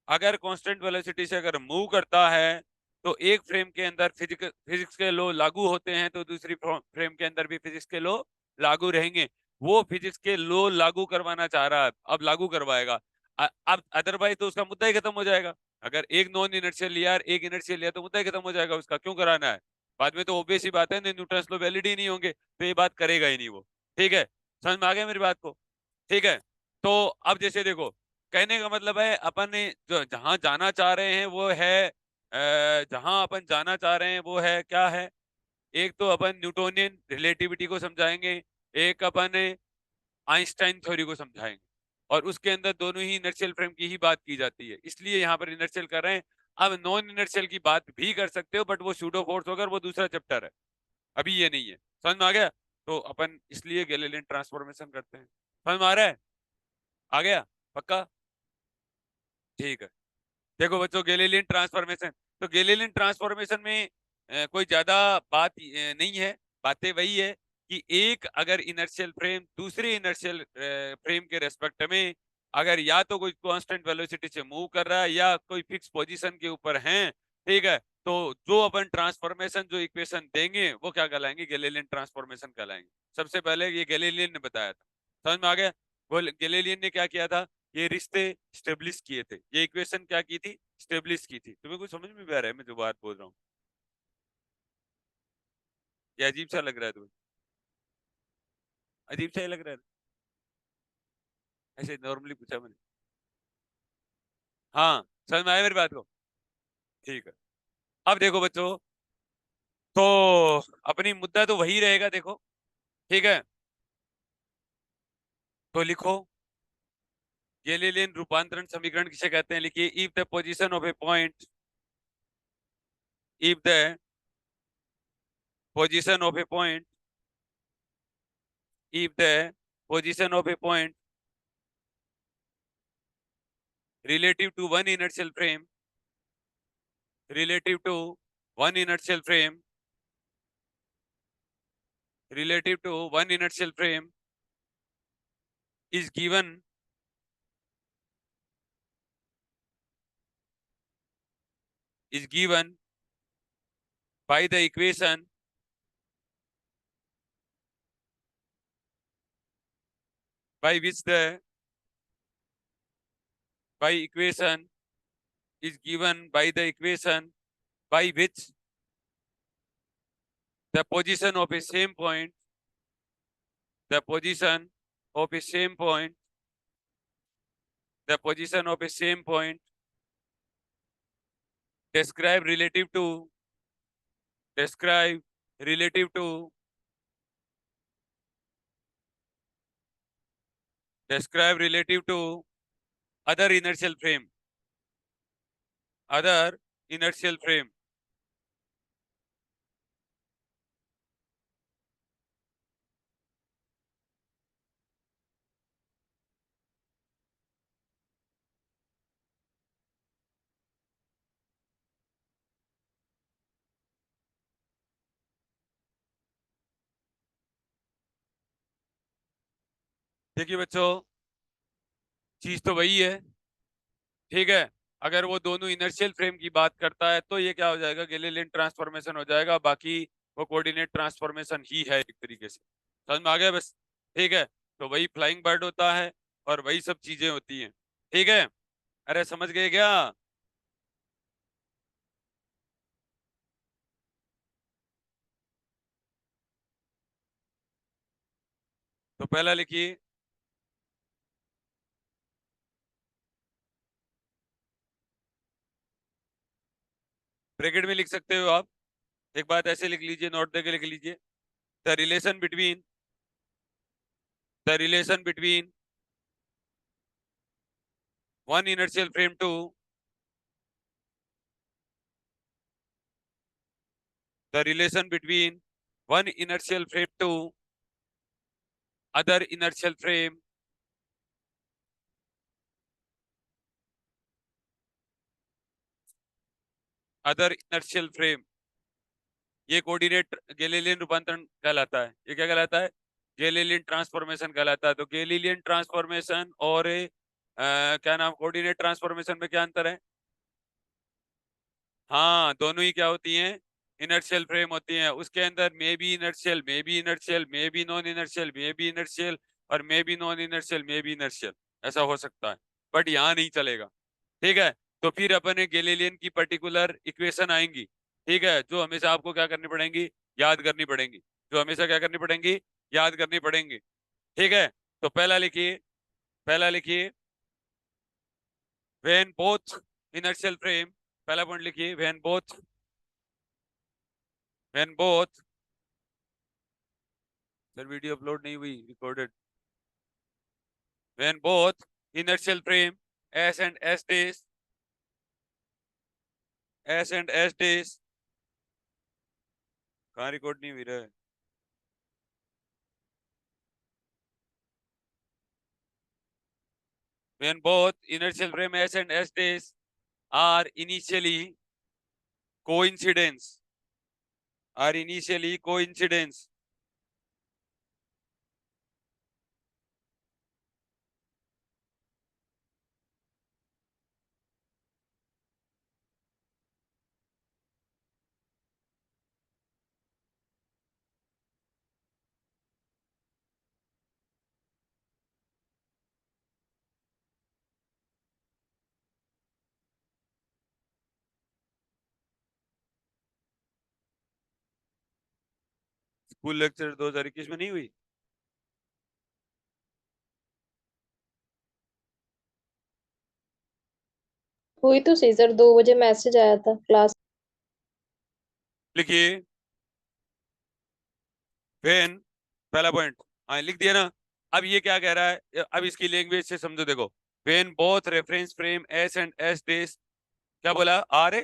अगर कांस्टेंट वेलोसिटी से अगर मूव करता है तो एक फ्रेम के अंदर फिजिक्स के लॉ लागू होते हैं, तो दूसरी फ्रेम के अंदर भी फिजिक्स के लॉ लागू रहेंगे। वो फिजिक्स के लॉ लागू करवाना चाह रहा है, अब लागू करवाएगा। अब अदरवाइज तो उसका मुद्दा ही खत्म हो जाएगा। अगर एक नॉन इनर्शियल लिया और एक इनर्शियल लिया तो मुद्दा ही खत्म हो जाएगा उसका, क्यों कराना है? बाद में तो ऑब्वियस ही बात है न्यूटन्स लॉ वैलिड ही नहीं होंगे, तो ये बात करेगा ही नहीं वो, ठीक है। समझ में आ गया मेरी बात को? ठीक है। तो अब जैसे देखो, कहने का मतलब है अपन ने जो जहां जाना चाह रहे हैं वो है, जहां अपन जाना चाह रहे हैं वो है क्या है? एक तो अपन न्यूटोनियन रिलेटिविटी को समझाएंगे, एक अपन आइंस्टाइन थ्योरी को समझाएंगे, और उसके अंदर दोनों ही इनर्शियल फ्रेम की ही बात की जाती है, इसलिए यहाँ पर इनर्शियल कर रहे हैं। अब नॉन इनर्शियल की बात भी कर सकते हो, बट वो सूडो फोर्स होकर वो दूसरा चैप्टर है, अभी ये नहीं है। समझ में आ गया? तो अपन इसलिए गैलीलियन ट्रांसफॉर्मेशन करते हैं। समझ में आ रहा है? आ गया? पक्का? ठीक है। देखो बच्चों गैलीलियन ट्रांसफॉर्मेशन, तो गैलीलियन ट्रांसफॉर्मेशन में कोई ज्यादा बात नहीं है। बातें वही है कि एक अगर इनर्शियल फ्रेम दूसरे इनर्शियल फ्रेम के रेस्पेक्ट में अगर या तो कोई कांस्टेंट वेलोसिटी से मूव कर रहा है या कोई फिक्स पोजीशन के ऊपर है, ठीक है, तो जो अपन ट्रांसफॉर्मेशन जो इक्वेशन देंगे वो क्या कहलाएंगे? गैलीलियन ट्रांसफॉर्मेशन कहलाएंगे। सबसे पहले ये गैलीलियन ने बताया था। समझ में आ गया? वो गैलीलियन ने क्या किया था? ये रिश्ते स्टेब्लिश किए थे, ये इक्वेशन क्या की थी? स्टेब्लिश की थी। तुम्हें कुछ समझ में भी आ रहा है मैं जो बात बोल रहा हूँ? ये अजीब सा लग रहा है तुम्हें? अजीब सा ही लग रहा है? ऐसे नॉर्मली पूछा मैंने। हाँ, समझ में आया मेरी बात को? ठीक है। अब देखो बच्चों, तो अपनी मुद्दा तो वही रहेगा, देखो, ठीक है। तो लिखो गैलीलियन रूपांतरण समीकरण किसे कहते हैं? लिखिए, if the position of A point, if the position of A point, if the position of A point relative to one inertial frame, relative to one inertial frame, relative to one inertial frame is given, is given by the equation by which the is given by the equation by which the position of a same point the position of a same point the position of a same point describe relative to describe relative to describe relative to other inertial frame other inertial frame देखिए बच्चों चीज तो वही है ठीक है अगर वो दोनों इनर्शियल फ्रेम की बात करता है तो ये क्या हो जाएगा गैलीलियन ट्रांसफॉर्मेशन हो जाएगा बाकी वो कोऑर्डिनेट ट्रांसफॉर्मेशन ही है एक तरीके से समझ में आ गया बस ठीक है तो वही फ्लाइंग बर्ड होता है और वही सब चीजें होती हैं ठीक है अरे समझ गए क्या तो पहला लिखिए ब्रैकेट में लिख सकते हो आप एक बात ऐसे लिख लीजिए नोट देके लिख लीजिए the relation between the relation between one inertial frame to the relation between one inertial frame to other inertial frame other inertial frame ये कोऑर्डिनेट गैलीलियन रूपांतरण कहलाता है ये क्या कहलाता है गैलीलियन ट्रांसफॉर्मेशन कहलाता है तो गैलीलियन ट्रांसफॉर्मेशन और क्या नाम कोऑर्डिनेट ट्रांसफॉर्मेशन में क्या अंतर है हाँ दोनों ही क्या होती हैं इनर्शियल फ्रेम होती हैं उसके अंदर may be inertial may be inertial may be non inertial may be inertial और may be non inertial may be inertial ऐसा हो सकता है बट यहाँ नहीं चलेगा ठीक है तो फिर अपन एक गैलीलियन की पर्टिकुलर इक्वेशन आएंगी ठीक है जो हमेशा आपको क्या करनी पड़ेंगी याद करनी पड़ेंगी जो हमेशा क्या करनी पड़ेंगी याद करनी पड़ेंगी ठीक है तो पहला लिखिए when both inertial frame पहला पॉइंट लिखिए when both sir video upload नहीं हुई recorded when both inertial frame s and s days कहाँ रिकॉर्ड नहीं हुई रहा है when both inertial frame s and s days are initially coincidence school lecture 2021 में नहीं हुई हुई तो सही सर 2 बजे मैसेज आया था क्लास। लिखिए when पहला पॉइंट हाँ लिख दिया ना अब ये क्या कह रहा है अब इसकी लैंग्वेज से समझो देखो when both reference frame s and s days क्या बोला आर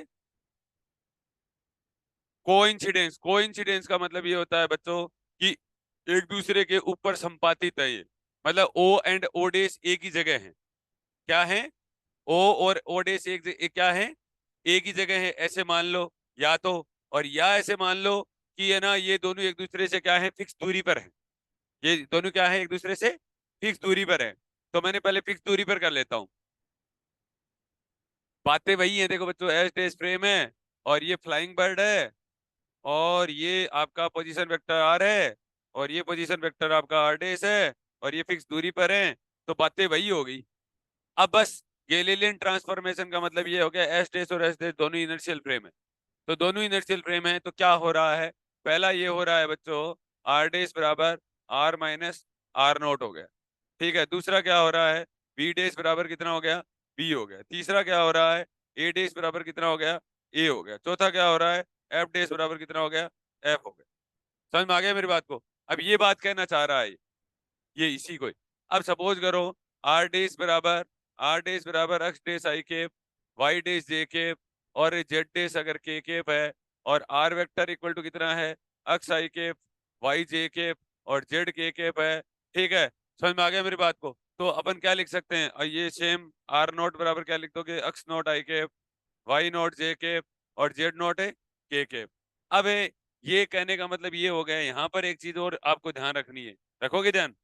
कोइंसिडेंस का मतलब ये होता है बच्चों कि एक दूसरे के ऊपर संपातित है ये मतलब ओ एंड ओ डेस एक ही जगह है क्या है ओ और ओ डेस एक क्या है एक ही जगह है ऐसे मान लो या तो और या ऐसे मान लो कि है ना ये दोनों एक दूसरे से क्या है फिक्स दूरी पर है ये दोनों क्या है एक दूसरे से फिक्स दूरी पर है तो मैंने पहले फिक्स दूरी पर कर लेता हूँ बातें वही है, देखो बच्चों, एस डेस फ्रेम है और ये फ्लाइंग बर्ड है और ये आपका पोजीशन वेक्टर आर है और ये पोजीशन वेक्टर आपका आर डेस है और ये फिक्स दूरी पर है, तो बातें वही हो गई। अब बस गैलीलियन ट्रांसफॉर्मेशन का मतलब ये हो गया एस डेस और एस डेस दोनों इनर्शियल फ्रेम है, तो दोनों इनर्शियल फ्रेम है, तो क्या हो रहा है, पहला ये हो रहा है बच्चों, आर डेस बराबर आर माइनस आर नोट हो गया, ठीक है। दूसरा क्या हो रहा है, बी डेस बराबर कितना हो गया, बी हो गया। तीसरा क्या हो रहा है, ए डेस बराबर कितना हो गया, ए हो गया। चौथा क्या हो रहा है, एफ डेस बराबर कितना हो गया, एफ हो गया। समझ में आ गया मेरी बात को? अब ये बात कहना चाह रहा है ये इसी को ही। अब सपोज करो आर डेस बराबर एक्स डेस आई केप, वाई डेस जे केप और जेड डेस अगर के केप है, और आर वेक्टर इक्वल टू कितना है, एक्स आई केप, वाई जे केप और जेड के केप है, ठीक है। समझ में आ गया मेरी बात को? तो अपन क्या लिख सकते हैं, और ये सेम आर नोट बराबर क्या लिख दोगे, X naught I cap, Y naught J cap और जेड नोट है के केप। अब ये कहने का मतलब ये हो गया, यहाँ पर एक चीज और आपको ध्यान रखनी है, रखोगे ध्यान?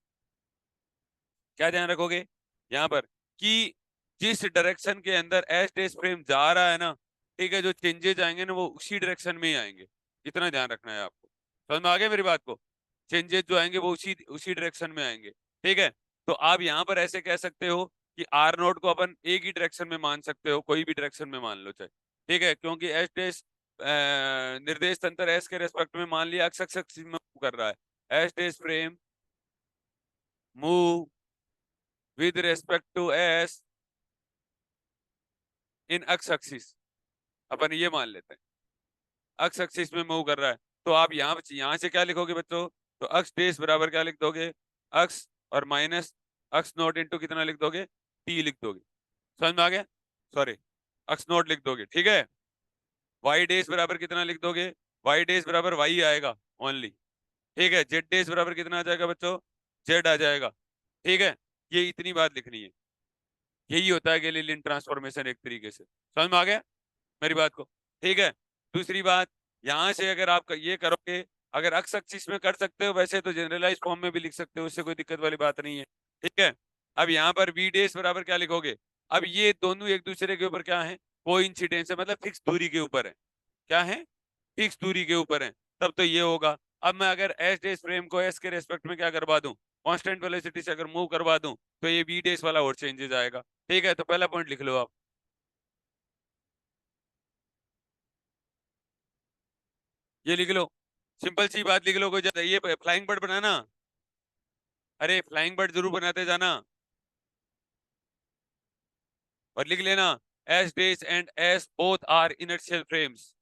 क्या ध्यान रखोगे यहाँ पर, कि जिस डायरेक्शन के अंदर एस डेस फ्रेम जा रहा है ना, ठीक है, जो चेंजेस आएंगे ना वो उसी डायरेक्शन में ही आएंगे, इतना ध्यान रखना है आपको। समझ में आ गया मेरी बात को? चेंजेस जो आएंगे वो उसी उसी डायरेक्शन में आएंगे, ठीक है। तो आप यहाँ पर ऐसे कह सकते हो कि आर नोट को अपन एक ही डायरेक्शन में मान सकते हो, कोई भी डायरेक्शन में मान लो चाहे, ठीक है, क्योंकि एस डेस निर्देश तंत्र एस के रेस्पेक्ट में मान लिया एक्स एक्सिस में मूव कर रहा है, S dash frame move with respect to s in x axis, अपन ये मान लेते हैं x axis में मूव कर रहा है। तो आप यहाँ से क्या लिखोगे बच्चों, तो x डेस बराबर क्या लिख दोगे, x और माइनस x नोट इंटू कितना लिख दोगे, t लिख दोगे। समझ में आ गया? सॉरी, x नोट लिख दोगे, ठीक है। y डेस बराबर कितना लिख दोगे, y डेस बराबर y आएगा ओनली, ठीक है। z डेस बराबर कितना आ जाएगा बच्चों, z आ जाएगा, ठीक है। ये इतनी बात लिखनी है, यही होता है गैलीलियन ट्रांसफॉर्मेशन एक तरीके से। समझ में आ गया मेरी बात को? ठीक है। दूसरी बात, यहां से अगर आप ये करोगे, अगर अक्स एक्सिस में कर सकते हो वैसे तो जनरलाइज फॉर्म में भी लिख सकते हो, उससे कोई दिक्कत वाली बात नहीं है, ठीक है। अब यहाँ पर वी डेस बराबर क्या लिखोगे, अब ये दोनों एक दूसरे के ऊपर क्या है, कोइंसिडेंस है, मतलब फिक्स दूरी के ऊपर है। क्या है, फिक्स दूरी के ऊपर है, तब तो ये होगा। अब मैं अगर एस डेस फ्रेम को एस के रेस्पेक्ट में क्या करवा दूं, कांस्टेंट वेलोसिटी से अगर मूव करवा दूं, तो ये वी डेस वाला और चेंजेस आएगा, ठीक है। तो पहला पॉइंट लिख लो आप, ये लिख लो, सिंपल सी बात लिख लो, कोई ज्यादा ये फ्लाइंग बर्ड बनाना, अरे फ्लाइंग बर्ड जरूर बनाते जाना, और लिख लेना S dash and S both are inertial frames,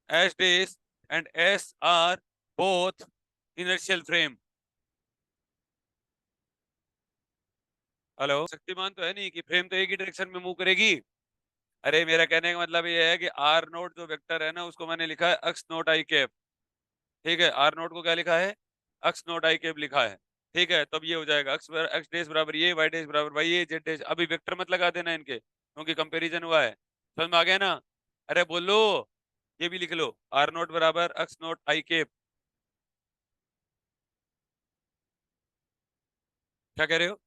S dash and S are both inertial frame. Hello, Shaktimaan तो है नहीं कि फ्रेम तो एक ही डायरेक्शन में मूव करेगी। अरे मेरा कहने का मतलब ये है कि आर नोट जो वेक्टर है ना, उसको मैंने लिखा है एक्स नोट आई कैप, ठीक है। आर नोट को क्या लिखा है, एक्स नोट आई कैप लिखा है, ठीक है। तब ये हो जाएगा एक्स डेस बराबर ये, वाई डेस बराबर वाई ये, जेड डेस, अभी वेक्टर मत लगा देना इनके, क्योंकि कंपैरिजन हुआ है। समझ में आ गया ना? अरे बोलो, ये भी लिख लो, आर नोट बराबर एक्स नोट आई कैप। क्या कह रहे हो?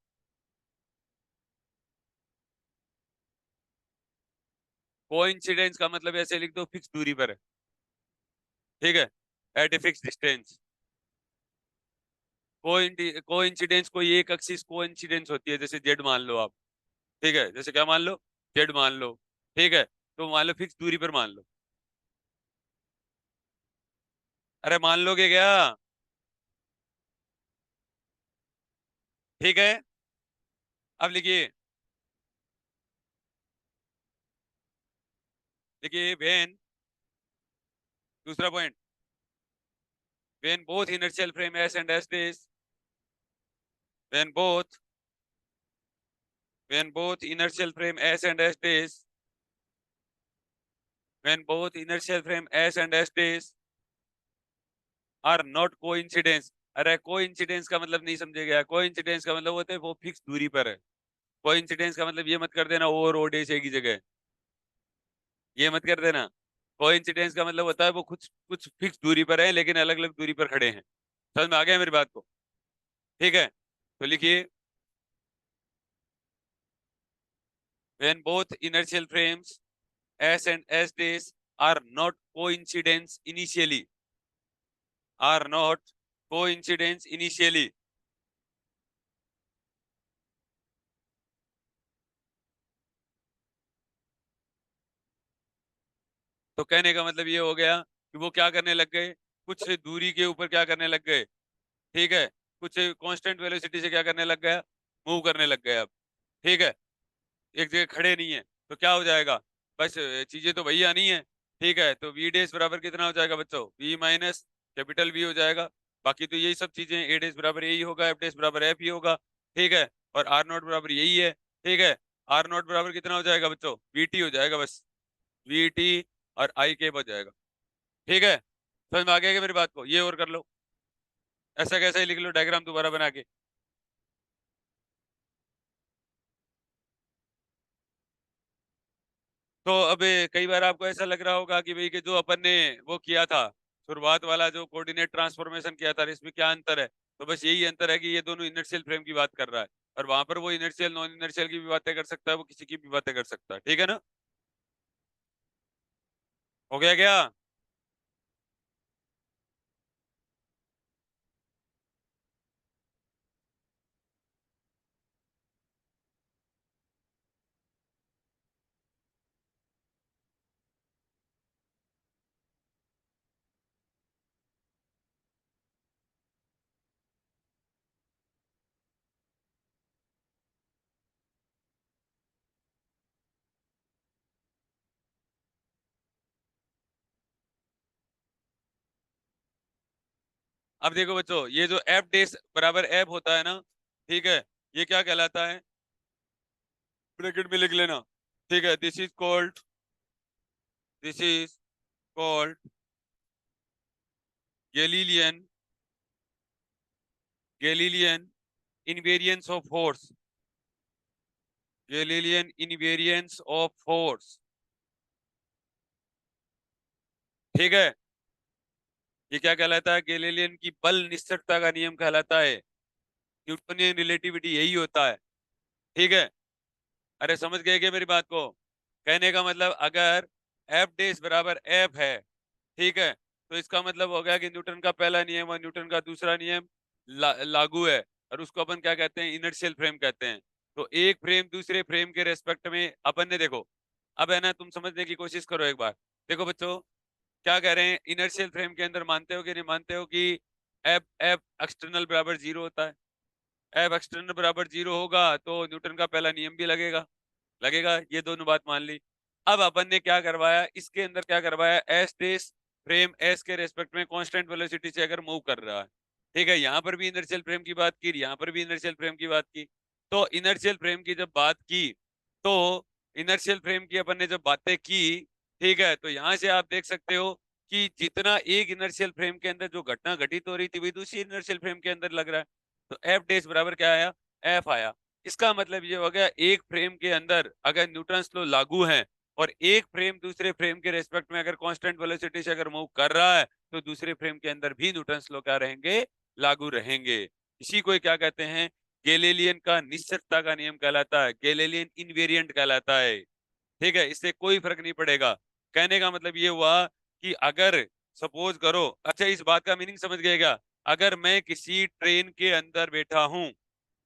कोइंसिडेंस का मतलब ऐसे लिख दो, फिक्स दूरी पर है, ठीक है, at a fix distance. Coincidence कोई एक एक्सिस कोइंसिडेंस होती है, जैसे जेड मान लो आप, ठीक है, जैसे क्या मान लो, जेड मान लो, ठीक है। तो मान लो फिक्स दूरी पर मान लो, अरे मान लोगे क्या? ठीक है। अब लिखिए, लिखिए वेन, दूसरा point, when both inertial frame S and S dash, when both, when both inertial frame S and S dash, when both inertial frame S and S dash are not coincidence. अरे कोइंसिडेंस का मतलब नहीं समझे गया, कोइंसिडेंस का मतलब होता है वो फिक्स दूरी पर है। कोइंसिडेंस का मतलब ये मत कर देना ओ और ओ डेज एक ही जगह, ये मत कर देना। कोइंसिडेंस का मतलब होता है वो कुछ कुछ फिक्स दूरी पर है लेकिन अलग अलग दूरी पर खड़े हैं। समझ में आ गया मेरी बात को? ठीक है, तो लिखिए when both inertial frames s and s days are not coincidence initially, are not coincidence initially. तो कहने का मतलब ये हो गया कि वो क्या करने लग गए, कुछ दूरी के ऊपर क्या करने लग गए, ठीक है, कुछ कांस्टेंट वेलोसिटी से क्या करने लग गया, मूव करने लग गया अब, ठीक है, एक जगह खड़े नहीं है, तो क्या हो जाएगा, बस चीजें तो वही आनी है, ठीक है, तो वी डेज बराबर कितना हो जाएगा बच्चों, वी माइनस कैपिटल वी हो जाएगा, बाकी तो यही सब चीजें, ए डेज बराबर यही होगा, एफ डेज बराबर एफ ही होगा, ठीक है, और आर नॉट बराबर यही है, ठीक है, आर नॉट बराबर कितना हो जाएगा बच्चों, वी टी हो जाएगा बस, वी टी और आई के हो जाएगा, ठीक है, समझ में आ गया क्या मेरी बात को, ये और कर लो, ऐसा कैसे ही लिख लो डायग्राम दोबारा बना के। तो अब कई बार आपको ऐसा लग रहा होगा कि भाई कि जो अपन ने वो किया था, शुरुआत वाला जो कोऑर्डिनेट ट्रांसफॉर्मेशन किया था, इसमें क्या अंतर है, तो बस यही अंतर है कि ये दोनों इनर्शियल फ्रेम की बात कर रहा है, और वहां पर वो इनर्शियल नॉन इनर्शियल की भी बातें कर सकता है, वो किसी की भी बातें कर सकता है, ठीक है ना, हो गया क्या। अब देखो बच्चों, ये जो एफ डेस बराबर एफ होता है ना, ठीक है, ये क्या कहलाता है, ब्रैकेट में लिख लेना, ठीक है, this is called Galilean Galilean invariance of force, Galilean invariance of force, ठीक है, ये क्या कहलाता है, गैलीलियन की बल निश्चलता का नियम कहलाता है, न्यूटनियन रिलेटिविटी यही होता है, ठीक है, अरे समझ गए क्या मेरी बात को, कहने का मतलब अगर एफ डेस बराबर एफ है, ठीक है, तो इसका मतलब हो गया कि न्यूटन का पहला नियम और न्यूटन का दूसरा नियम लागू है, और उसको अपन क्या कहते हैं, इनर्शियल फ्रेम कहते हैं, तो एक फ्रेम दूसरे फ्रेम के रेस्पेक्ट में अपन ने देखो, अब है ना, तुम समझने की कोशिश करो एक बार, देखो बच्चों, क्या कह रहे हैं, इनर्शियल फ्रेम के अंदर मानते हो कि नहीं मानते हो कि एफ एफ एक्सटर्नल बराबर जीरो होता है, एफ एक्सटर्नल बराबर जीरो होगा तो न्यूटन का पहला नियम भी लगेगा, लगेगा, ये दोनों बात मान ली। अब अपन ने क्या करवाया, इसके अंदर क्या करवाया, एस डेस फ्रेम एस के रेस्पेक्ट में कांस्टेंट वेलोसिटी से अगर मूव कर रहा है, ठीक है, यहाँ पर भी इनर्शियल फ्रेम की बात की, यहाँ पर भी इनर्शियल फ्रेम की बात की, तो इनर्शियल फ्रेम की जब बात की, तो इनर्शियल फ्रेम की अपन ने जब बातें की, ठीक है, तो यहाँ से आप देख सकते हो कि जितना एक इनर्शियल फ्रेम के अंदर जो घटना घटित हो रही थी, वही दूसरी इनर्शियल फ्रेम के अंदर लग रहा है, तो एफ डेस बराबर क्या आया, एफ आया, इसका मतलब ये हो गया, एक फ्रेम के अंदर अगर न्यूटन्स लॉ लागू है, और एक फ्रेम दूसरे फ्रेम के रेस्पेक्ट में अगर कांस्टेंट वेलोसिटी से अगर मूव कर रहा है, तो दूसरे फ्रेम के अंदर भी न्यूटन्स लॉ क्या रहेंगे, लागू रहेंगे, इसी को क्या कहते हैं, गैलीलियन का निश्चलता का नियम कहलाता है, गैलीलियन इनवेरिएंट कहलाता है, ठीक है, इससे कोई फर्क नहीं पड़ेगा, कहने का मतलब ये हुआ कि अगर सपोज करो, अच्छा इस बात का मीनिंग समझ गए क्या, अगर मैं किसी ट्रेन के अंदर बैठा हूं,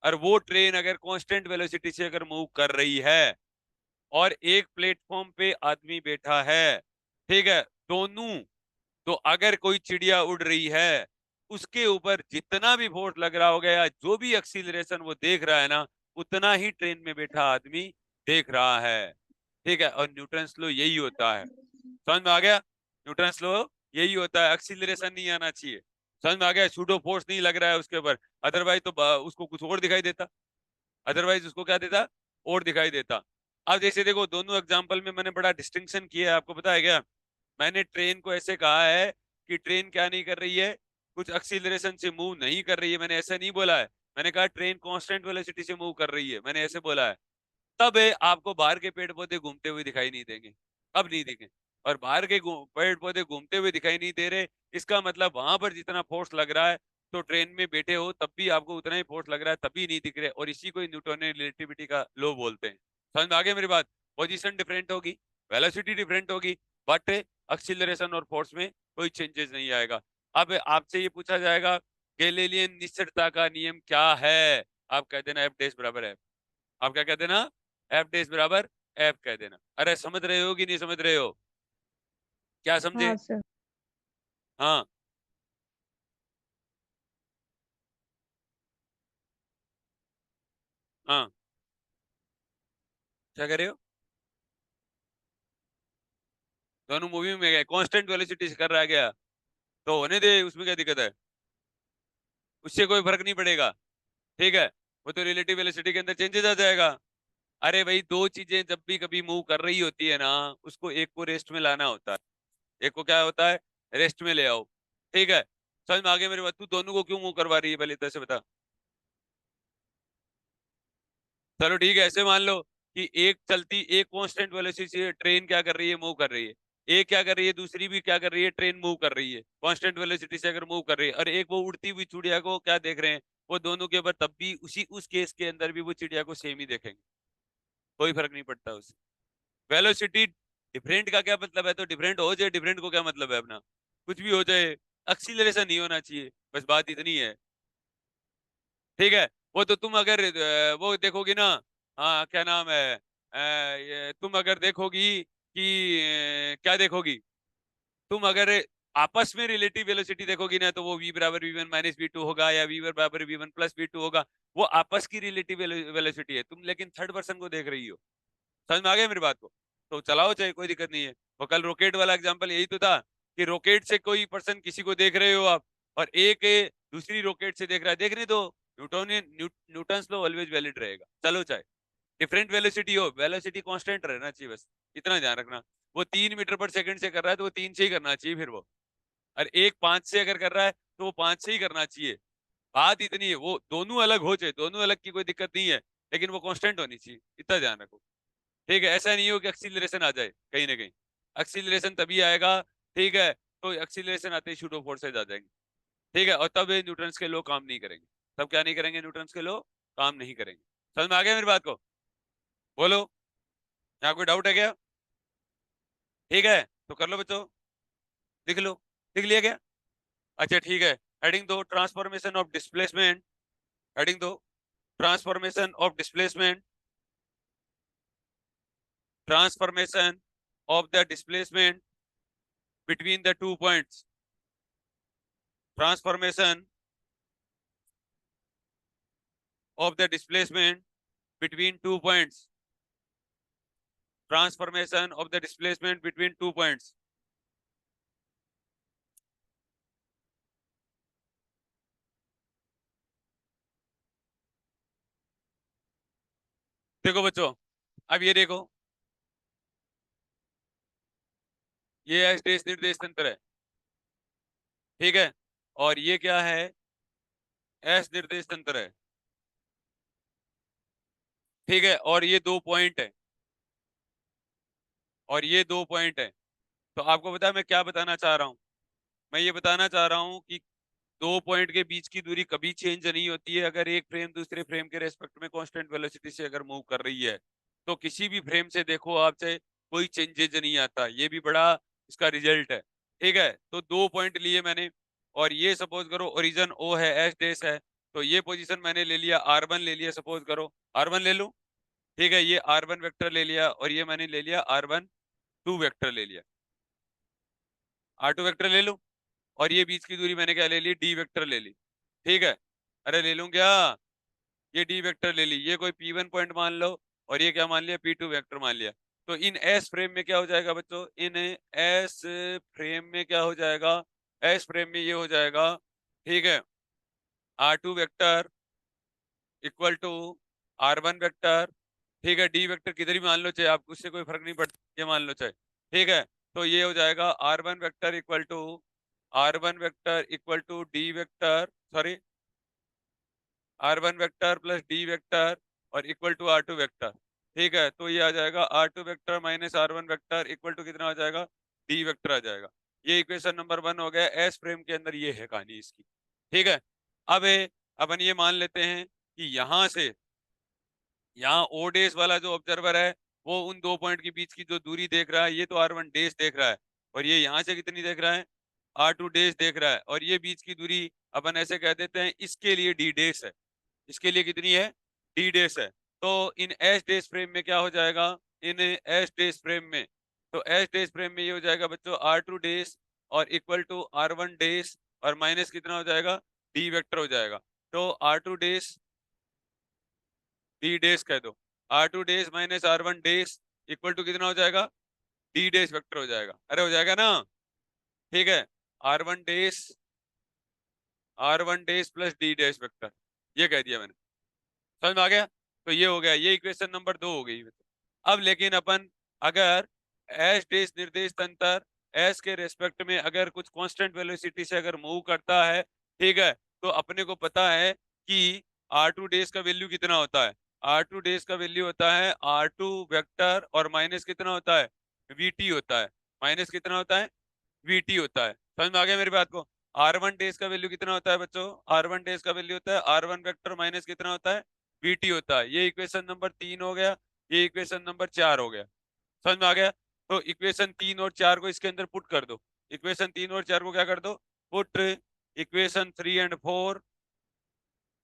और वो ट्रेन अगर कांस्टेंट वेलोसिटी से अगर मूव कर रही है, और एक प्लेटफॉर्म पे आदमी बैठा है, ठीक है, दोनों, तो अगर कोई चिड़िया उड़ रही है, उसके ऊपर जितना भी फोर्स लग रहा होगा या जो भी एक्सीलरेशन वो देख रहा है ना, उतना ही ट्रेन में बैठा आदमी देख रहा है, ठीक है, और न्यूटन्स लॉ यही होता है, समझ में आ गया, न्यूटन्स लॉ यही होता है, एक्सीलरेशन नहीं आना चाहिए, समझ में आ गया, सूडो फोर्स नहीं लग रहा है उसके ऊपर, अदरवाइज तो उसको कुछ और दिखाई देता, अदरवाइज उसको क्या देता, और दिखाई देता। अब जैसे देखो, दोनों एग्जांपल में मैंने बड़ा डिस्टिंक्शन किया है, आपको पता है क्या, मैंने ट्रेन को ऐसे कहा है कि ट्रेन क्या नहीं कर रही है, कुछ एक्सीलरेशन से मूव नहीं कर रही है, मैंने ऐसा नहीं बोला है, मैंने कहा ट्रेन कांस्टेंट वेलोसिटी से मूव कर रही है, मैंने ऐसे बोला है, तब आपको बाहर के पेड़ पौधे घूमते हुए दिखाई नहीं देंगे, अब नहीं दिखे, और बाहर के पेड़ पौधे घूमते हुए दिखाई नहीं दे रहे, इसका मतलब वहां पर जितना फोर्स लग रहा है, तो ट्रेन में बैठे हो तब भी आपको उतना ही फोर्स लग रहा है, तभी नहीं दिख रहे, और इसी को न्यूटन रिलेटिविटी का लॉ बोलते हैं, समझ में आ गई मेरी बात? पोजीशन डिफरेंट होगी, वेलोसिटी डिफरेंट होगी, बट एक्सीलरेशन और फोर्स में कोई चेंजेस नहीं आएगा। अब आपसे ये पूछा जाएगा गैलीलियन निश्चितता का नियम क्या है, आप कह देना एफ डैश बराबर है, आप क्या कह देना, एफ डैश बराबर एफ कह देना। अरे समझ रहे हो कि नहीं समझ रहे हो, क्या समझे? हाँ सर। हाँ, हाँ, क्या कह रहे हो? दोनों मूवी में कांस्टेंट वेलोसिटी से कर रहा है क्या, तो होने दे, उसमें क्या दिक्कत है, उससे कोई फर्क नहीं पड़ेगा। ठीक है, वो तो रिलेटिव वेलोसिटी के अंदर चेंजेस आ जाएगा। अरे भाई, दो चीजें जब भी कभी मूव कर रही होती है ना, उसको एक को रेस्ट में लाना होता है, एक को क्या होता है, रेस्ट में ले आओ। ठीक है, समझ में आ गया मेरी बात? तू दोनों को क्यों मूव करवा रही है पहले तो ऐसे बता। चलो ठीक है, ऐसे मान लो कि एक चलती, एक कांस्टेंट वेलोसिटी से ट्रेन क्या कर रही है, मूव कर रही है, एक क्या कर रही है, दूसरी भी क्या कर रही है, ट्रेन मूव कर रही है कांस्टेंट वेलोसिटी से अगर मूव कर रही है, और एक वो उड़ती हुई चिड़िया को क्या देख रहे हैं, वो दोनों के ऊपर तब भी उसी उस केस के अंदर भी वो चिड़िया को सेम ही देखेंगे, कोई फर्क नहीं पड़ता उससे। वेलोसिटी डिफरेंट का क्या मतलब है, तो डिफरेंट हो जाए, डिफरेंट को क्या मतलब है अपना, कुछ भी हो जाए, एक्सीलरेशन नहीं होना चाहिए, बस बात इतनी है। ठीक है, वो तो तुम अगर वो देखोगी ना, हाँ क्या नाम है, ये तुम अगर देखोगी कि क्या देखोगी, तुम अगर आपस में रिलेटिव वेलोसिटी देखोगी ना, तो वो v बराबर v1 माइनस वी टू होगा, या v बराबर v1 प्लस v2 होगा, वो आपस की रिलेटिव वेलोसिटी है, तुम लेकिन थर्ड पर्सन को देख रही हो। समझ में आ गया मेरी बात को? तो चलाओ चाहे, कोई दिक्कत नहीं है। वो कल रॉकेट वाला एग्जांपल यही तो था, कि रॉकेट से कोई पर्सन किसी को देख रहे हो आप, और एक दूसरी रॉकेट से देख रहा है, देखने दो, न्यूटन लॉ ऑलवेज वैलिड रहेगा। चलो चाहे डिफरेंट वेलोसिटी हो, वेलोसिटी कांस्टेंट रहना चाहिए, बस इतना ध्यान रखना। वो 3 मीटर पर सेकंड से कर रहा है, तो वो 3 से ही करना चाहिए फिर वो, और एक 5 से अगर कर रहा है, तो वो 5 से ही करना चाहिए। बात इतनी है, वो दोनों अलग हो जाए, दोनों अलग की कोई दिक्कत नहीं है, लेकिन वो कांस्टेंट होनी चाहिए, इतना ध्यान रखो। ठीक है, ऐसा नहीं हो कि एक्सीलरेशन आ जाए कहीं ना कहीं, एक्सीलरेशन तभी आएगा, ठीक है, तो एक्सीलरेशन आते ही शूट ऑफ फोर्सेज आ जाएंगे। ठीक है, और तब ये न्यूटन्स के लॉ काम नहीं करेंगे, तब क्या नहीं करेंगे, न्यूटन्स के लॉ काम नहीं करेंगे। समझ में आ गया मेरी बात को? बोलो, यहाँ कोई डाउट है क्या? ठीक है, तो कर लो बच्चों, लिख लो, लिख लिया क्या? अच्छा ठीक है, हेडिंग दो ट्रांसफॉर्मेशन ऑफ डिस्प्लेसमेंट, हेडिंग दो transformation of displacement, transformation of the displacement between the 2 points, transformation of the displacement between 2 points, transformation of the displacement between 2 points। देखो बच्चों, अब ये देखो, ये एस देश निर्देश तंत्र है, ठीक है, और ये क्या है, एस निर्देश तंत्र है, ठीक है, और ये 2 पॉइंट है, और ये 2 पॉइंट है। तो आपको पता है मैं क्या बताना चाह रहा हूँ, मैं ये बताना चाह रहा हूँ कि 2 पॉइंट के बीच की दूरी कभी चेंज नहीं होती है, अगर एक फ्रेम दूसरे फ्रेम के रेस्पेक्ट में कांस्टेंट वेलोसिटी से अगर मूव कर रही है, तो किसी भी फ्रेम से देखो आप चाहे, कोई चेंजेज नहीं आता, ये भी बड़ा इसका रिजल्ट है। ठीक है, तो 2 पॉइंट लिए मैंने, और ये सपोज करो ओरिजन ओ है, एस डेस है, तो ये पोजीशन मैंने ले लिया, R1 ले लिया, सपोज करो R1 ले लूं, ठीक है, ये R1 वेक्टर ले लिया, और ये मैंने ले लिया R12 वेक्टर ले लिया, R2 वेक्टर ले लूं, और ये बीच की दूरी मैंने क्या ले ली, डी वेक्टर ले ली। ठीक है, अरे ले लूं क्या, ये डी वेक्टर ले ली, ये कोई P1 पॉइंट मान लो, और ये क्या मान लिया, P2 वेक्टर मान लिया। तो इन एस फ्रेम में क्या हो जाएगा बच्चों, इन एस फ्रेम में क्या हो जाएगा, एस फ्रेम में ये हो जाएगा, ठीक है, R2 vector equal to R1 vector, ठीक है, डी वेक्टर किधर भी मान लो चाहे आप, उससे कोई फर्क नहीं पड़ता, ये मान लो चाहे। ठीक है, तो ये हो जाएगा R1 vector equal to, R1 vector equal to D vector, sorry, R1 vector plus D vector, और इक्वल टू R2 वेक्टर। ठीक है, तो ये आ जाएगा R2 vector minus R1 vector equal to कितना आ जाएगा, डी वेक्टर आ जाएगा। ये इक्वेशन नंबर 1 हो गया, एस फ्रेम के अंदर ये है कहानी इसकी। ठीक है, अब अपन ये मान लेते हैं कि यहां से यहाँ ओ डेज वाला जो ऑब्जर्वर है वो उन दो पॉइंट के बीच की जो दूरी देख रहा है, ये तो R1 डेज देख रहा है, और ये यहाँ से कितनी देख रहा है, R2 डेज देख रहा है, और ये बीच की दूरी अपन ऐसे कह देते हैं, इसके लिए D डेज है। इसके लिए कितनी है, D डेज है। तो इन एस डेज फ्रेम में क्या हो जाएगा, इन एस डेज फ्रेम में, तो एस डेज फ्रेम में ये हो जाएगा बच्चों R2 डेज और इक्वल टू R1 डेज, और माइनस कितना हो जाएगा, D वेक्टर हो जाएगा। तो R2 डेज डी डेज कह दो, R2 dash minus R1 dash equal to कितना हो जाएगा, D डेज वेक्टर हो जाएगा। अरे हो जाएगा ना, ठीक है। R1 days, R1 days plus D days vector, ये कह दिया मैंने, समझ में आ गया। तो ये हो गया, ये इक्वेशन नंबर 2 हो गई। अब लेकिन अपन अगर एस डेज निर्देश तंत्र एस के रेस्पेक्ट में अगर कुछ कांस्टेंट वेलोसिटी से अगर मूव करता है, ठीक है, तो अपने को पता है कि R2 डेज का वैल्यू कितना होता है, R2 डेज का वैल्यू होता है R2 वेक्टर और माइनस कितना होता है, VT होता है, माइनस कितना होता है, VT होता है। समझ में आ गया मेरी बात को। R1 डेज का वैल्यू कितना होता है बच्चों, R1 डेज का वैल्यू होता है R1 वेक्टर माइनस कितना होता है, VT होता है। ये इक्वेशन नंबर 3 हो गया, ये इक्वेशन नंबर 4 हो गया। समझ में आ गया। तो इक्वेशन 3 और 4 को इसके अंदर पुट कर दो, इक्वेशन 3 और 4 को क्या कर दो, put equation 3 and 4,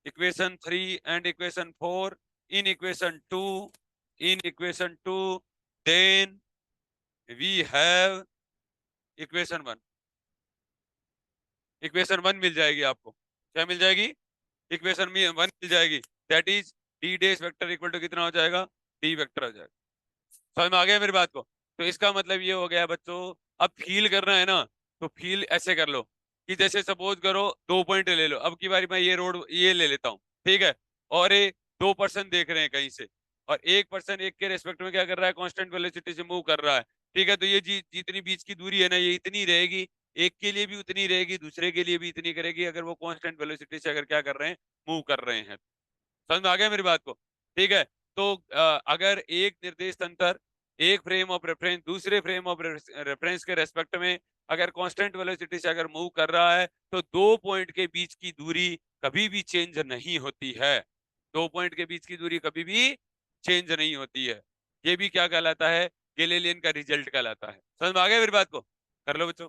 equation 3 and equation 4 in equation 2, in equation 2, then we have equation 1, equation 1 मिल जाएगी आपको। क्या मिल जाएगी, इक्वेशन में 1 मिल जाएगी, that is D dash vector equal to कितना हो जाएगा, डी वेक्टर हो जाएगा। समझ में आ गया मेरी बात को। तो इसका मतलब ये हो गया बच्चों, अब फील करना है ना, तो फील ऐसे कर लो कि जैसे सपोज करो 2 पॉइंट ले लो, अब की बारी मैं ये रोड ये ले लेता हूँ, ठीक है, और ये 2 पर्सन देख रहे हैं कहीं से, और एक पर्सन एक के रेस्पेक्ट में क्या कर रहा है, कांस्टेंट वेलोसिटी से मूव कर रहा है, ठीक है। तो ये जितनी बीच की दूरी है ना, ये इतनी रहेगी, एक के लिए भी उतनी रहेगी, दूसरे के लिए भी इतनी करेगी, अगर वो कांस्टेंट वेलोसिटी से अगर क्या कर रहे हैं, मूव कर रहे हैं। समझ में आ गया मेरी बात को, ठीक है। तो अगर एक निर्देश तंत्र एक फ्रेम ऑफ रेफरेंस दूसरे फ्रेम ऑफ रेफरेंस के रेस्पेक्ट में अगर कांस्टेंट वेलोसिटी से अगर मूव कर रहा है, तो दो पॉइंट के बीच की दूरी कभी भी चेंज नहीं होती है, दो पॉइंट के बीच की दूरी कभी भी चेंज नहीं होती है। ये भी क्या कहलाता है, गैलीलियन का रिजल्ट कहलाता है। समझ में आ गया मेरी बात को, कर लो बच्चों।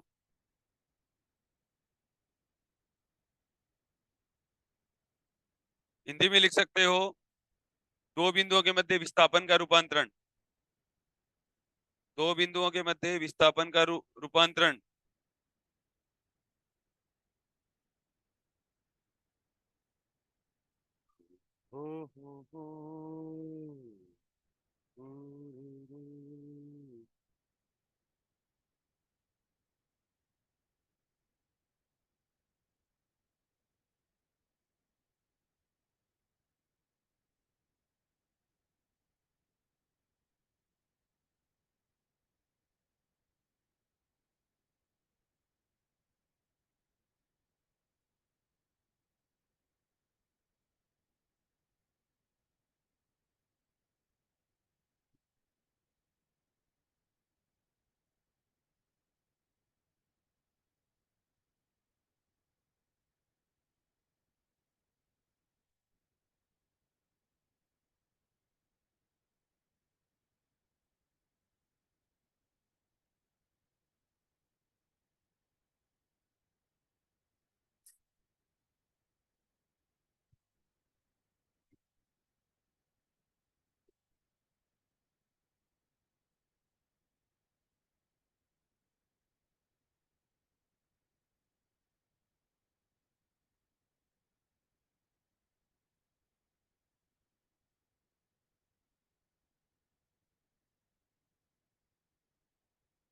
हिंदी में लिख सकते हो, दो बिंदुओं के मध्य विस्थापन का रूपांतरण, दो बिंदुओं के मध्य विस्थापन का रूपांतरण। हो, हो, हो, हो, हो,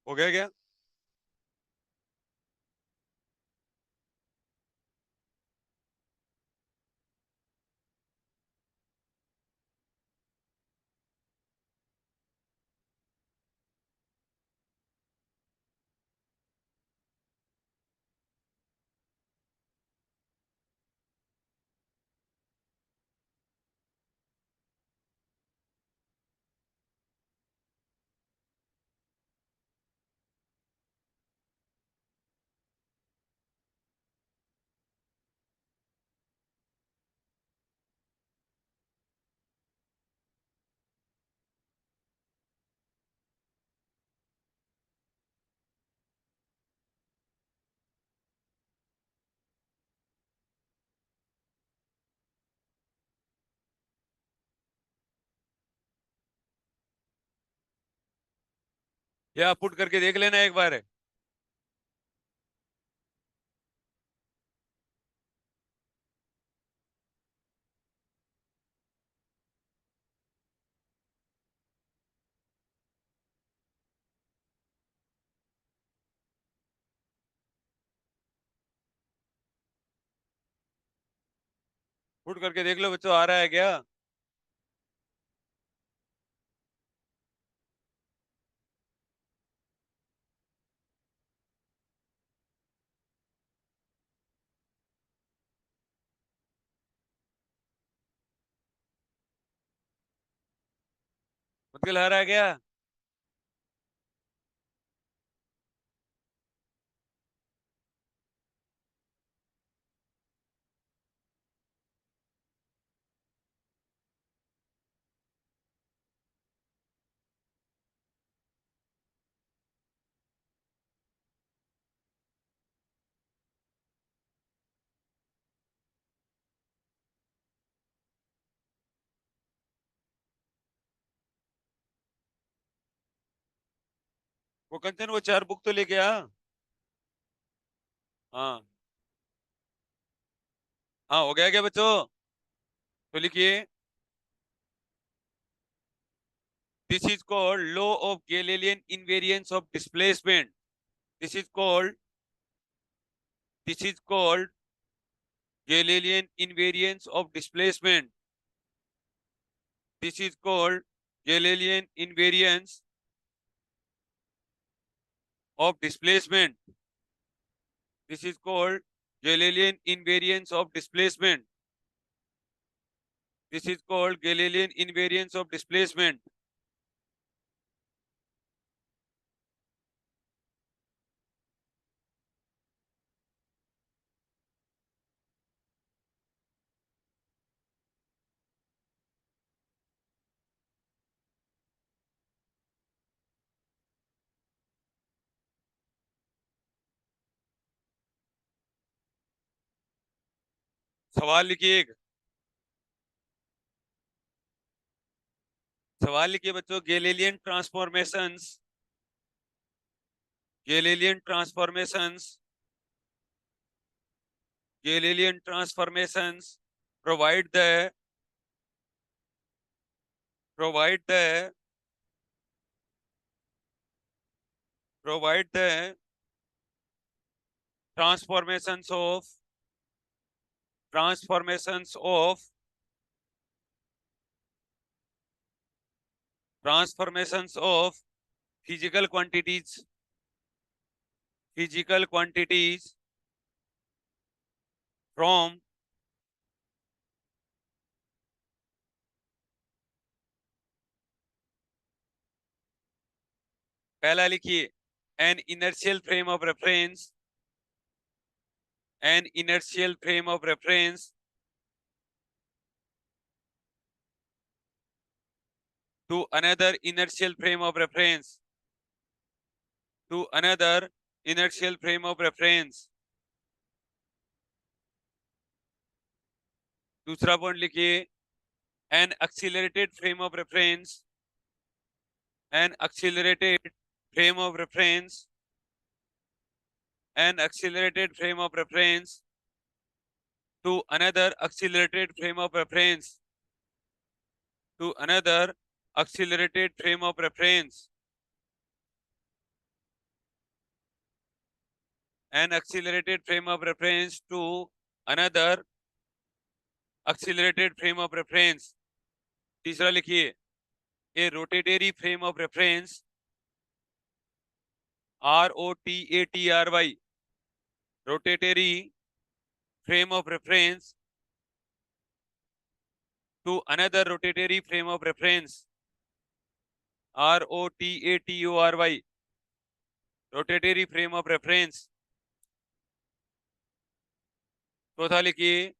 हो गया क्या। या पुट करके देख लेना एक बार। पुट करके देख लो बच्चों, आ रहा है क्या? मुश्किल आ रहा है क्या? वो कंचन वो 4 बुक तो लेके आ। हाँ। हाँ, हो गया क्या बच्चों? तो लिखिए, this is called law of Galilean invariance of displacement. This is called this is called Galilean invariance of displacement. This is called Galilean invariance of displacement. This is called Galilean invariance of displacement. This is called Galilean invariance of displacement. सवाल लिखिए एक। सवाल लिखिए बच्चों, Galilean transformations, Galilean transformations, Galilean transformations provide the provide the provide the transformations of transformations of transformations of physical quantities, physical quantities from, पहला लिखिए, an inertial frame of reference, an inertial frame of reference to another inertial frame of reference, to another inertial frame of reference। दूसरा पॉइंट लिखिए, an accelerated frame of reference, an accelerated frame of reference, an accelerated frame of reference to another accelerated frame of reference, to another accelerated frame of reference, an accelerated frame of reference to another accelerated frame of reference। तीसरा लिखिए, a rotatory frame of reference, ROTATRY, rotatory frame of reference to another rotatory frame of reference, ROTATORY, rotatory frame of reference। चौथा लिखिए,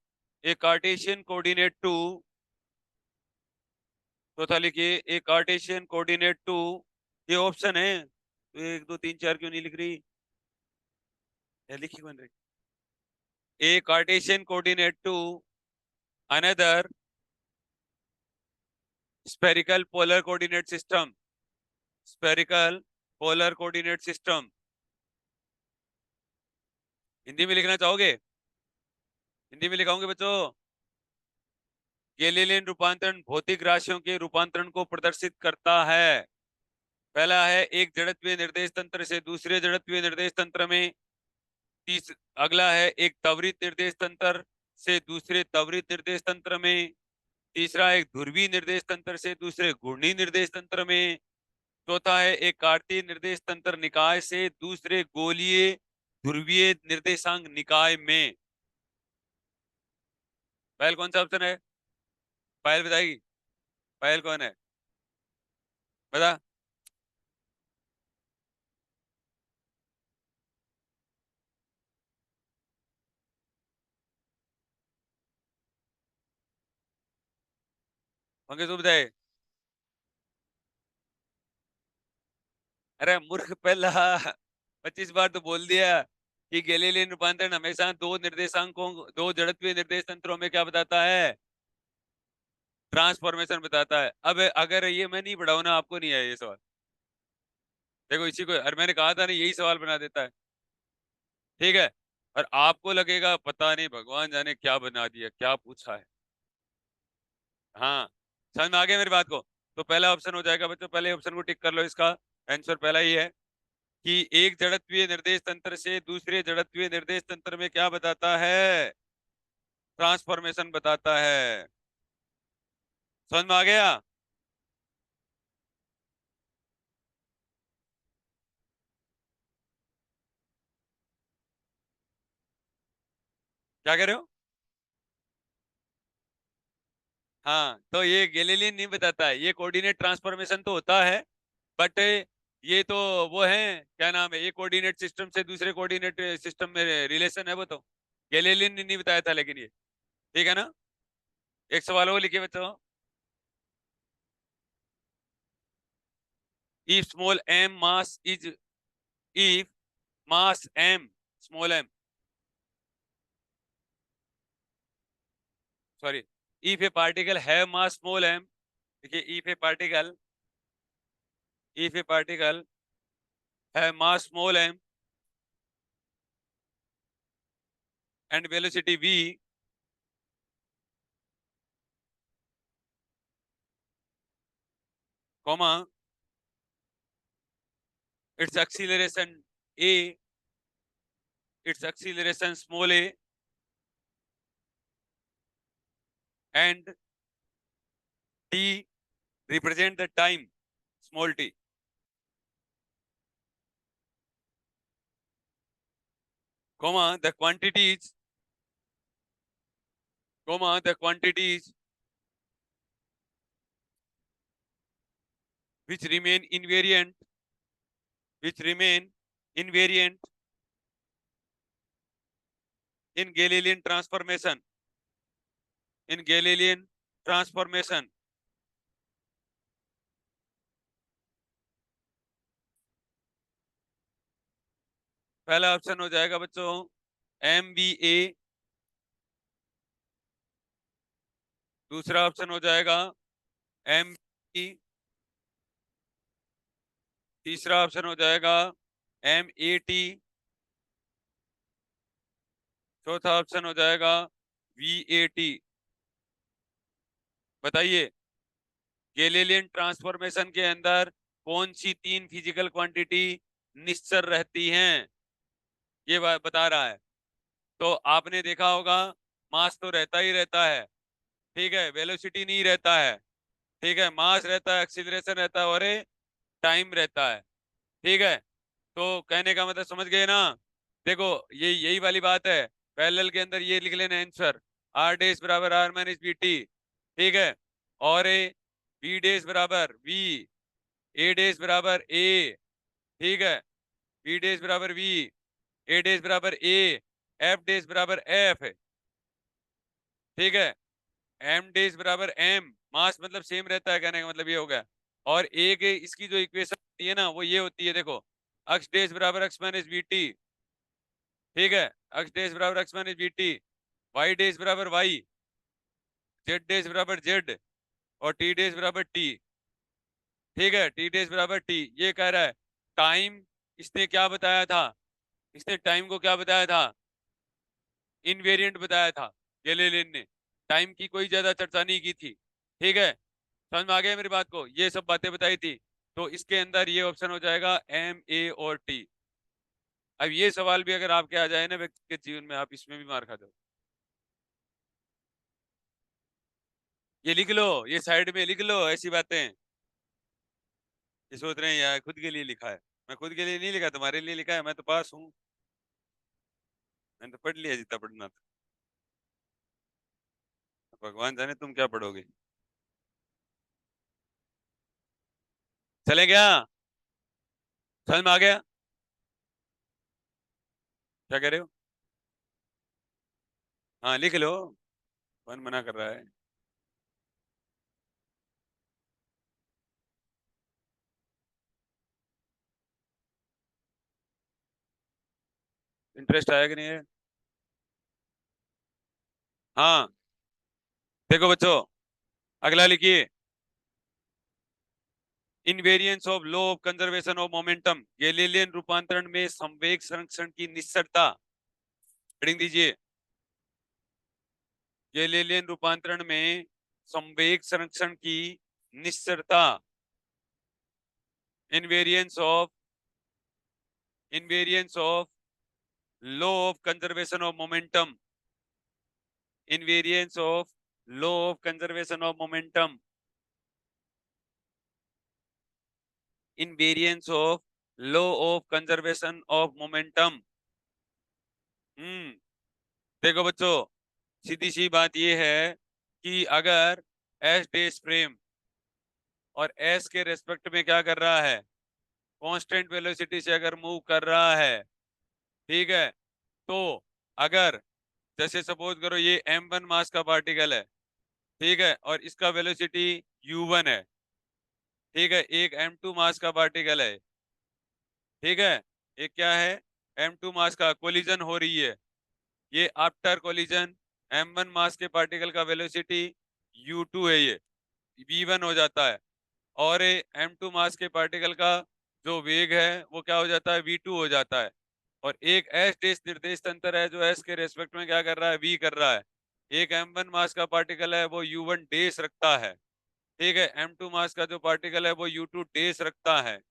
a Cartesian coordinate to, चौथा लिखिए, a Cartesian coordinate to, ये ऑप्शन है तो 1 2 3 4 क्यों नहीं लिख रही? या लिखी बन रही? A Cartesian coordinate to another spherical polar coordinate system, spherical polar coordinate system. Hindi में लिखना चाहोगे? हिंदी में लिखाओगे बच्चों? गैलीलियन रूपांतरण भौतिक राशियों के रूपांतरण को प्रदर्शित करता है। पहला है एक जड़त्वीय निर्देश तंत्र से दूसरे जड़त्वीय निर्देश तंत्र में। अगला है एक त्वरित निर्देश तंत्र से दूसरे त्वरित निर्देश तंत्र में। तीसरा एक ध्रुवीय निर्देश तंत्र से दूसरे घूर्णी निर्देश तंत्र में। चौथा है एक कार्तीय निर्देश तंत्र निकाय से दूसरे गोलीय ध्रुवीय निर्देशांक निकाय में। पायल कौन सा ऑप्शन है? पायल बताएगी। पायल कौन है? बता। पंकज तू बताए। अरे मूर्ख पहला 25 बार तो बोल दिया कि गैलीलियन रूपांतरण हमेशा दो निर्देशांकों दो जड़त्वीय निर्देश तंत्रों में क्या बताता है? ट्रांसफॉर्मेशन बताता है। अब अगर ये मैं नहीं पढ़ाऊं ना आपको नहीं आया ये सवाल। देखो इसी को, अरे मैंने कहा था ना यही सवाल बना देता है। ठीक है। और आपको लगेगा पता नहीं भगवान जाने क्या बना दिया, क्या पूछा है। हाँ, समझ में आ गया मेरी बात को? तो पहला ऑप्शन हो जाएगा बच्चों, पहले ऑप्शन को टिक कर लो। इसका आंसर पहला ही है कि एक जड़त्वीय निर्देश तंत्र से दूसरे जड़त्वीय निर्देश तंत्र में क्या बताता है? ट्रांसफॉर्मेशन बताता है। समझ में आ गया? क्या कह रहे हो? हाँ, तो ये गैलीलियन नहीं बताता है, ये कोऑर्डिनेट ट्रांसफॉर्मेशन तो होता है, बट ये तो वो है, क्या नाम है, ये कोऑर्डिनेट सिस्टम से दूसरे कोऑर्डिनेट सिस्टम में रिलेशन है वो तो। गैलीलियन ने नहीं बताया था लेकिन ये। ठीक है ना? एक सवाल वो लिखे बच्चों। if small m mass is if mass m small m sorry if a particle have mass small m, देखिए if a particle have mass small m and velocity v, comma its acceleration a, its acceleration small a, and t represent the time small t, comma the quantities which remain invariant which remain invariant in Galilean transformation, in Galilean transformation। पहला ऑप्शन हो जाएगा बच्चों MVA, दूसरा ऑप्शन हो जाएगा MB, तीसरा ऑप्शन हो जाएगा MAT, चौथा ऑप्शन हो जाएगा VAT। बताइए गैलीलियन ट्रांसफॉर्मेशन के अंदर कौन सी तीन फिजिकल क्वांटिटी निश्चर रहती हैं? ये बता रहा है। तो आपने देखा होगा मास तो रहता ही रहता है, ठीक है, वेलोसिटी नहीं रहता है, ठीक है, मास रहता है, एक्सीलरेशन रहता है और टाइम रहता है। ठीक है, तो कहने का मतलब समझ गए ना? देखो ये यही वाली बात है, पैरेलल के अंदर ये लिख लेना आंसर, आर डेज बराबर आर माइनस बी टी। ठीक है, और बी डेज बराबर वी, ए डेज बराबर ए, ठीक है, बी डेज बराबर वी, ए डेज बराबर ए, एफ डेज बराबर एफ। ठीक है, एम डेज बराबर एम, मास मतलब सेम रहता है, कहने का मतलब ये हो गया। और एक इसकी जो इक्वेशन होती है ना वो ये होती है, देखो अक्स डेज बराबर अक्स माइनस बी टी, ठीक है, अक्स डेज बराबर X minus B T, Y dash बराबर वाई, जेड डेज बराबर जेड, और टी डेज बराबर टी। ठीक है, टी डेज बराबर टी, ये कह रहा है टाइम इसने क्या बताया था, इसने टाइम को क्या बताया था, इनवेरिएंट बताया था गैलीलियन ने, टाइम की कोई ज्यादा चर्चा नहीं की थी। ठीक है, समझ में आ गया मेरी बात को, ये सब बातें बताई थी। तो इसके अंदर ये ऑप्शन हो जाएगा एम, ए और टी। अब ये सवाल भी अगर आपके आ जाए ना व्यक्ति के जीवन में, आप इसमें भी मार खा दो। ये लिख लो, ये साइड में लिख लो ऐसी बातें। ये सोच रहे हैं यार खुद के लिए लिखा है, मैं खुद के लिए नहीं लिखा, तुम्हारे लिए लिखा है, मैं तो पास हूँ, मैंने तो पढ़ लिया जितना पढ़ना था। भगवान जाने तुम क्या पढ़ोगे। चले क्या, समझ में आ गया, क्या कह रहे हो। हाँ लिख लो, कौन मना कर रहा है। इंटरेस्ट आया कि नहीं है। हाँ देखो बच्चों, अगला लिखिए, invariance of law of conservation of momentum, Galilean रूपांतरण में संवेग संरक्षण की निश्चरता। हेडिंग दीजिए, गैलीलियन रूपांतरण में संवेग संरक्षण की निश्चरता। Invariance of law of conservation of momentum, invariance of law of conservation of momentum, invariance of law of conservation of momentum. देखो बच्चों, सीधी सी बात यह है कि अगर एस डेस फ्रेम और एस के रेस्पेक्ट में क्या कर रहा है, कांस्टेंट वेलोसिटी से अगर मूव कर रहा है, ठीक है, तो अगर जैसे सपोज करो ये m1 मास का पार्टिकल है, ठीक है, और इसका वेलोसिटी u1 है, ठीक है, एक m2 मास का पार्टिकल है, ठीक है, एक क्या है, m2 मास का, कोलिजन हो रही है, ये आफ्टर कोलिजन m1 मास के पार्टिकल का वेलोसिटी u2 है, ये v1 हो जाता है, और m2 मास के पार्टिकल का जो वेग है वो क्या हो जाता है, v2 हो जाता है। और एक एस डेस निर्देश तंत्र है जो एस के रेस्पेक्ट में क्या कर रहा है, v कर रहा है। एक m1 मास का पार्टिकल है वो u1 डेस रखता है, ठीक है, m2 मास का जो पार्टिकल है वो u2 डेस रखता है।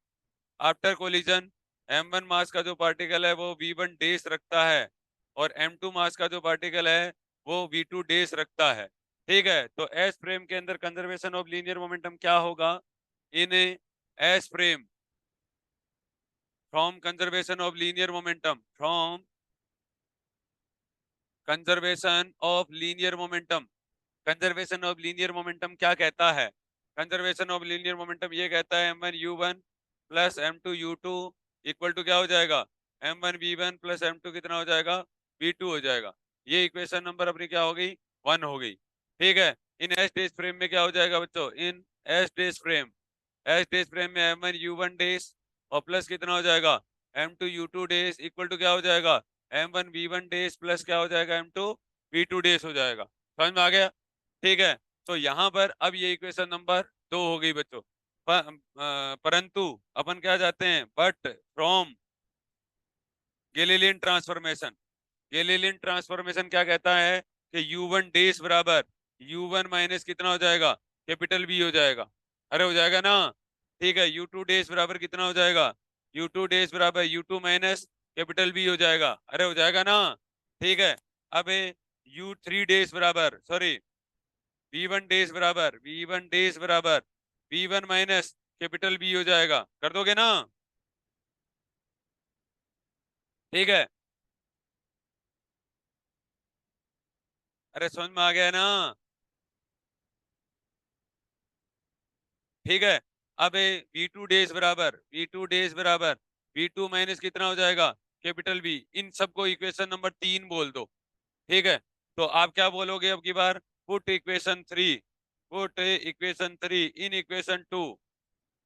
आफ्टर कोलिजन m1 मास का जो पार्टिकल है वो v1 डेस रखता है, और m2 मास का जो पार्टिकल है वो v2 डेस रखता है। ठीक है, तो एस फ्रेम के अंदर कंजर्वेशन ऑफ लीनियर मोमेंटम क्या होगा, in S frame, from conservation of linear momentum, from conservation of linear momentum. Conservation of linear momentum क्या कहता है, कंजर्वेशन ऑफ लीनियर मोमेंटम ये कहता है m1u1 plus m2u2 equal to क्या हो जाएगा, m1v1 प्लस m2 कितना हो जाएगा, v2 हो जाएगा। ये इक्वेशन नंबर अपनी क्या हो गई, 1 हो गई। ठीक है, इन एस डेस फ्रेम में क्या हो जाएगा बच्चों, इन S dash frame, S dash frame में m1u1 डेस और प्लस कितना हो जाएगा, m2u2 डेस इक्वल टू क्या हो जाएगा, m1v1 डेस प्लस क्या हो जाएगा, m2v2 डेस हो जाएगा। समझ में आ गया। ठीक है, तो यहाँ पर अब ये इक्वेशन नंबर 2 हो गई बच्चों। परंतु अपन क्या जाते हैं, but from Galilean transformation, Galilean transformation क्या कहता है कि u1 डेस बराबर u1 माइनस कितना हो जाएगा, कैपिटल बी हो जाएगा। अरे हो जाएगा ना। ठीक है, u2 डेस बराबर कितना हो जाएगा, u2 डेस बराबर u2 माइनस कैपिटल बी हो जाएगा। अरे हो जाएगा ना। ठीक है, अब u3 डेस बराबर, सॉरी, v1 डेज बराबर, v1 डेज बराबर v1 माइनस कैपिटल बी हो जाएगा। कर दोगे ना। ठीक है, अरे समझ में आ गया ना। ठीक है, अब v2 डेज बराबर, v2 डेज बराबर v2 माइनस कितना हो जाएगा, कैपिटल बी। इन सबको इक्वेशन नंबर 3 बोल दो। ठीक है, तो आप क्या बोलोगे अब की बार, put equation 3, put equation 3 in equation 2,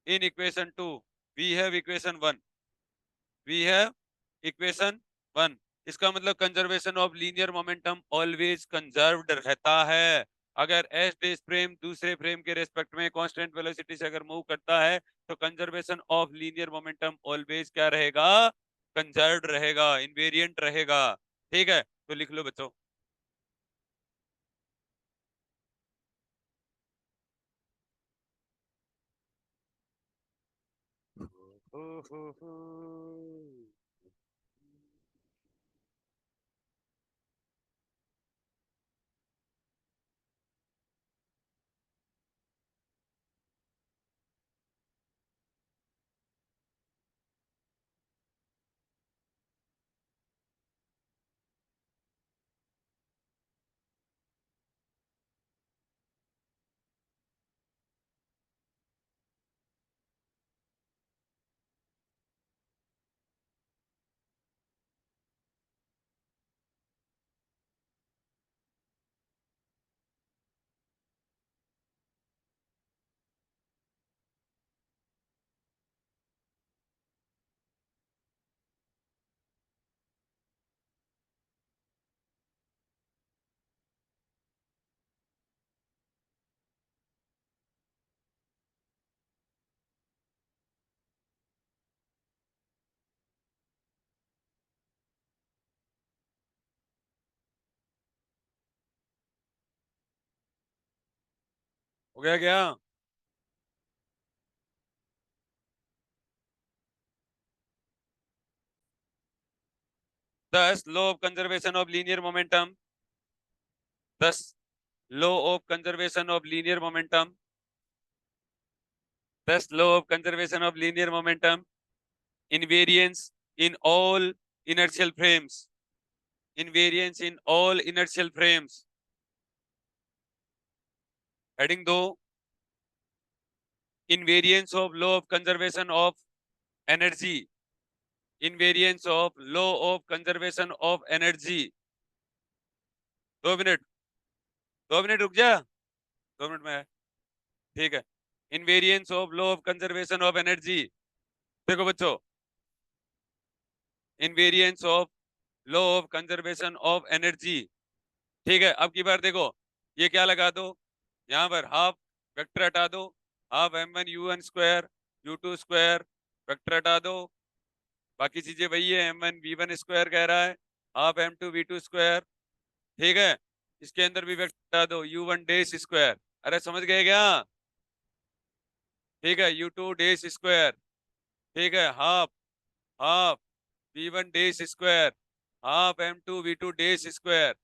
in equation 2 we have equation 1, we have equation 1। इसका मतलब conservation of linear momentum always conserved रहता है। अगर एस डेस फ्रेम दूसरे फ्रेम के रेस्पेक्ट में कांस्टेंट वेलोसिटी से अगर मूव करता है तो conservation of linear momentum always क्या रहेगा, कंजर्व्ड रहेगा, इनवेरिएंट रहेगा। ठीक है, तो लिख लो बच्चों। हो गया क्या? Thus, law of conservation of linear momentum. Thus, law of conservation of linear momentum. Thus, law of conservation of linear momentum. Invariance in all inertial frames. Invariance in all inertial frames. Heading 2. Invariance of law of conservation of energy. Invariance of law of conservation of energy. 2 minute, 2 minute रुक जा, 2 मिनट में है। ठीक है, invariance of law of conservation of energy. देखो बच्चों, invariance of law of conservation of energy. ठीक है, अब की बार देखो, ये क्या लगा दो, यहाँ पर हाफ वेक्टर हटा दो, half m1 u1 square u2 square vector हटा दो, बाकी चीजें वही है, m1 v1 स्क्वायर कह रहा है, हाफ m2 v2 स्क्वायर। ठीक है, इसके अंदर भी वेक्टर हटा दो u1 डैश स्क्वायर। अरे समझ गए क्या? ठीक है, u2 डैश स्क्वायर। ठीक है, half half v1 dash square, half m2 v2 dash square.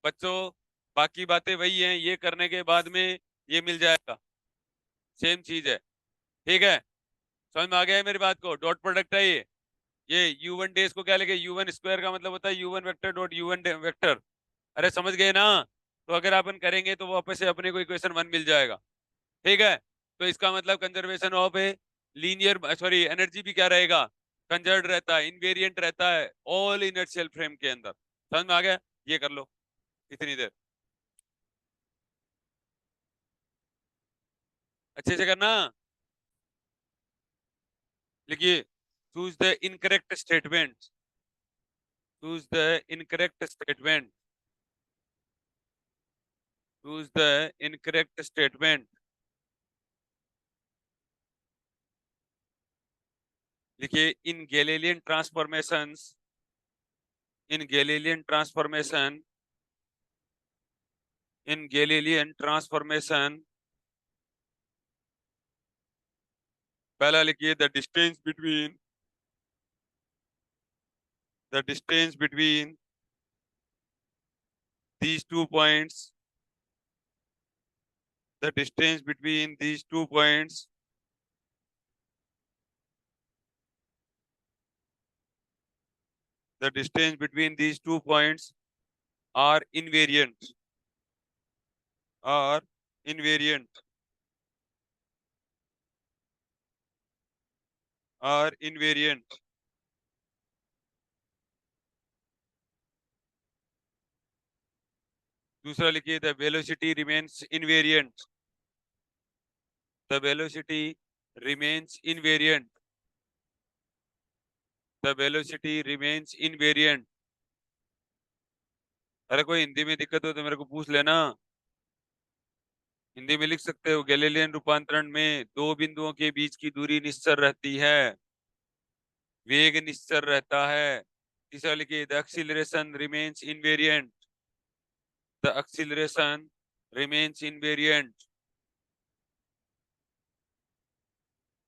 बच्चों बाकी बातें वही हैं, ये करने के बाद में ये मिल जाएगा, सेम चीज है। ठीक है, समझ में आ गया है मेरी बात को? डॉट प्रोडक्ट है ये u1 डेज को क्या लिखे, u1 स्क्वायर का मतलब होता है u1 vector dot u1 vector. अरे समझ गए ना? तो अगर अपन करेंगे तो वापस से अपने को इक्वेशन 1 मिल जाएगा। ठीक है, तो इसका मतलब conservation of a linear, sorry energy भी क्या रहेगा, कंजर्व रहता है, इनवेरिएंट रहता है ऑल इनर्शियल फ्रेम के अंदर। समझ में आ गया? ये कर लो इतनी देर, अच्छे से करना। लिखिए, choose the incorrect statement, choose the incorrect statement, choose the incorrect statement. लिखिए, इन गैलीलियन ट्रांसफॉर्मेशंस, इन गैलीलियन ट्रांसफॉर्मेशन, इन गैलीलियन ट्रांसफॉर्मेशन। पहला लिखिए, the distance between, the distance between these 2 points, the distance between these 2 points, the distance between these 2 points are invariant, are invariant, are invariant। दूसरा लिखिए, the velocity remains invariant, the velocity remains invariant, the velocity remains invariant। अरे कोई हिंदी में दिक्कत हो तो मेरे को पूछ लेना। हिंदी में लिख सकते हो, गैलीलियन रूपांतरण में दो बिंदुओं के बीच की दूरी निश्चल रहती है, वेग निश्चल रहता है। तीसरा लिखिए, the acceleration remains invariant, the acceleration remains invariant,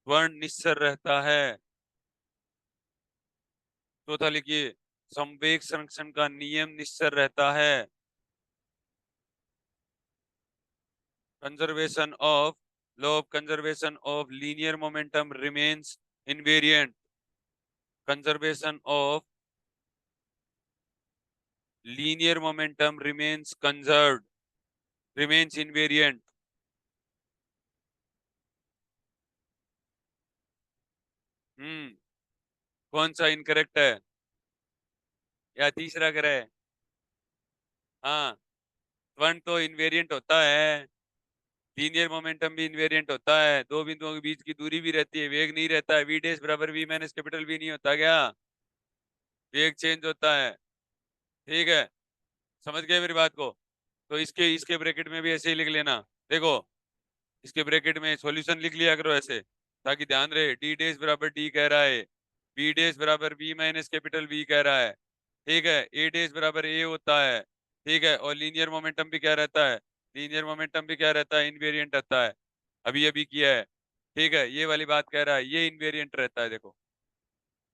त्वरण निश्चल रहता है। चौथा लिखिए, संवेग संरक्षण का नियम निश्चल रहता है, conservation of law of conservation of linear momentum remains invariant, conservation of linear momentum remains conserved, remains invariant. Hmm, कौन सा इनकरेक्ट है, या तीसरा करे? हाँ, त्वरण तो इनवेरिएंट होता है, लीनियर मोमेंटम भी इनवेरिएंट होता है, दो बिंदुओं के बीच की दूरी भी रहती है, वेग नहीं रहता है, वी डैश बराबर वी माइनस कैपिटल वी नहीं होता क्या, वेग चेंज होता है। ठीक है, समझ गए मेरी बात को? तो इसके इसके ब्रैकेट में भी ऐसे ही लिख लेना। देखो, इसके ब्रैकेट में सॉल्यूशन लिख लिया करो ऐसे, ताकि ध्यान रहे, डी डैश बराबर डी कह रहा है, बी डैश बराबर बी माइनस कैपिटल वी कह रहा है, ठीक है, ए डैश बराबर ए होता है, ठीक है, और लीनियर मोमेंटम भी क्या रहता है, लीनियर मोमेंटम भी क्या रहता है, इनवेरिएंट रहता है। अभी अभी किया है, ठीक है, ये वाली बात कह रहा है, ये इनवेरिएंट रहता है। देखो,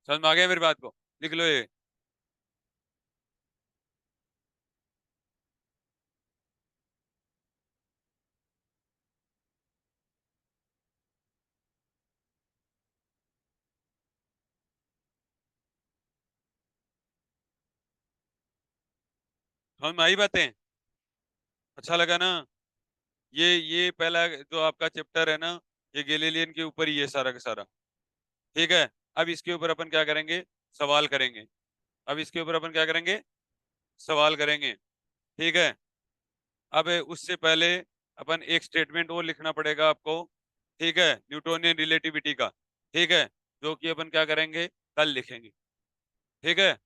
समझ में आ गया मेरी बात को? लिख लो ये। समझ में आई बातें? अच्छा लगा ना? ये पहला जो आपका चैप्टर है ना, ये गैलीलियन के ऊपर ही है सारा का सारा। ठीक है, अब इसके ऊपर अपन क्या करेंगे, सवाल करेंगे। अब इसके ऊपर अपन क्या करेंगे, सवाल करेंगे। ठीक है, अब उससे पहले अपन एक स्टेटमेंट और लिखना पड़ेगा आपको, ठीक है, न्यूटोनियन रिलेटिविटी का। ठीक है, जो कि अपन क्या करेंगे, कल लिखेंगे। ठीक है।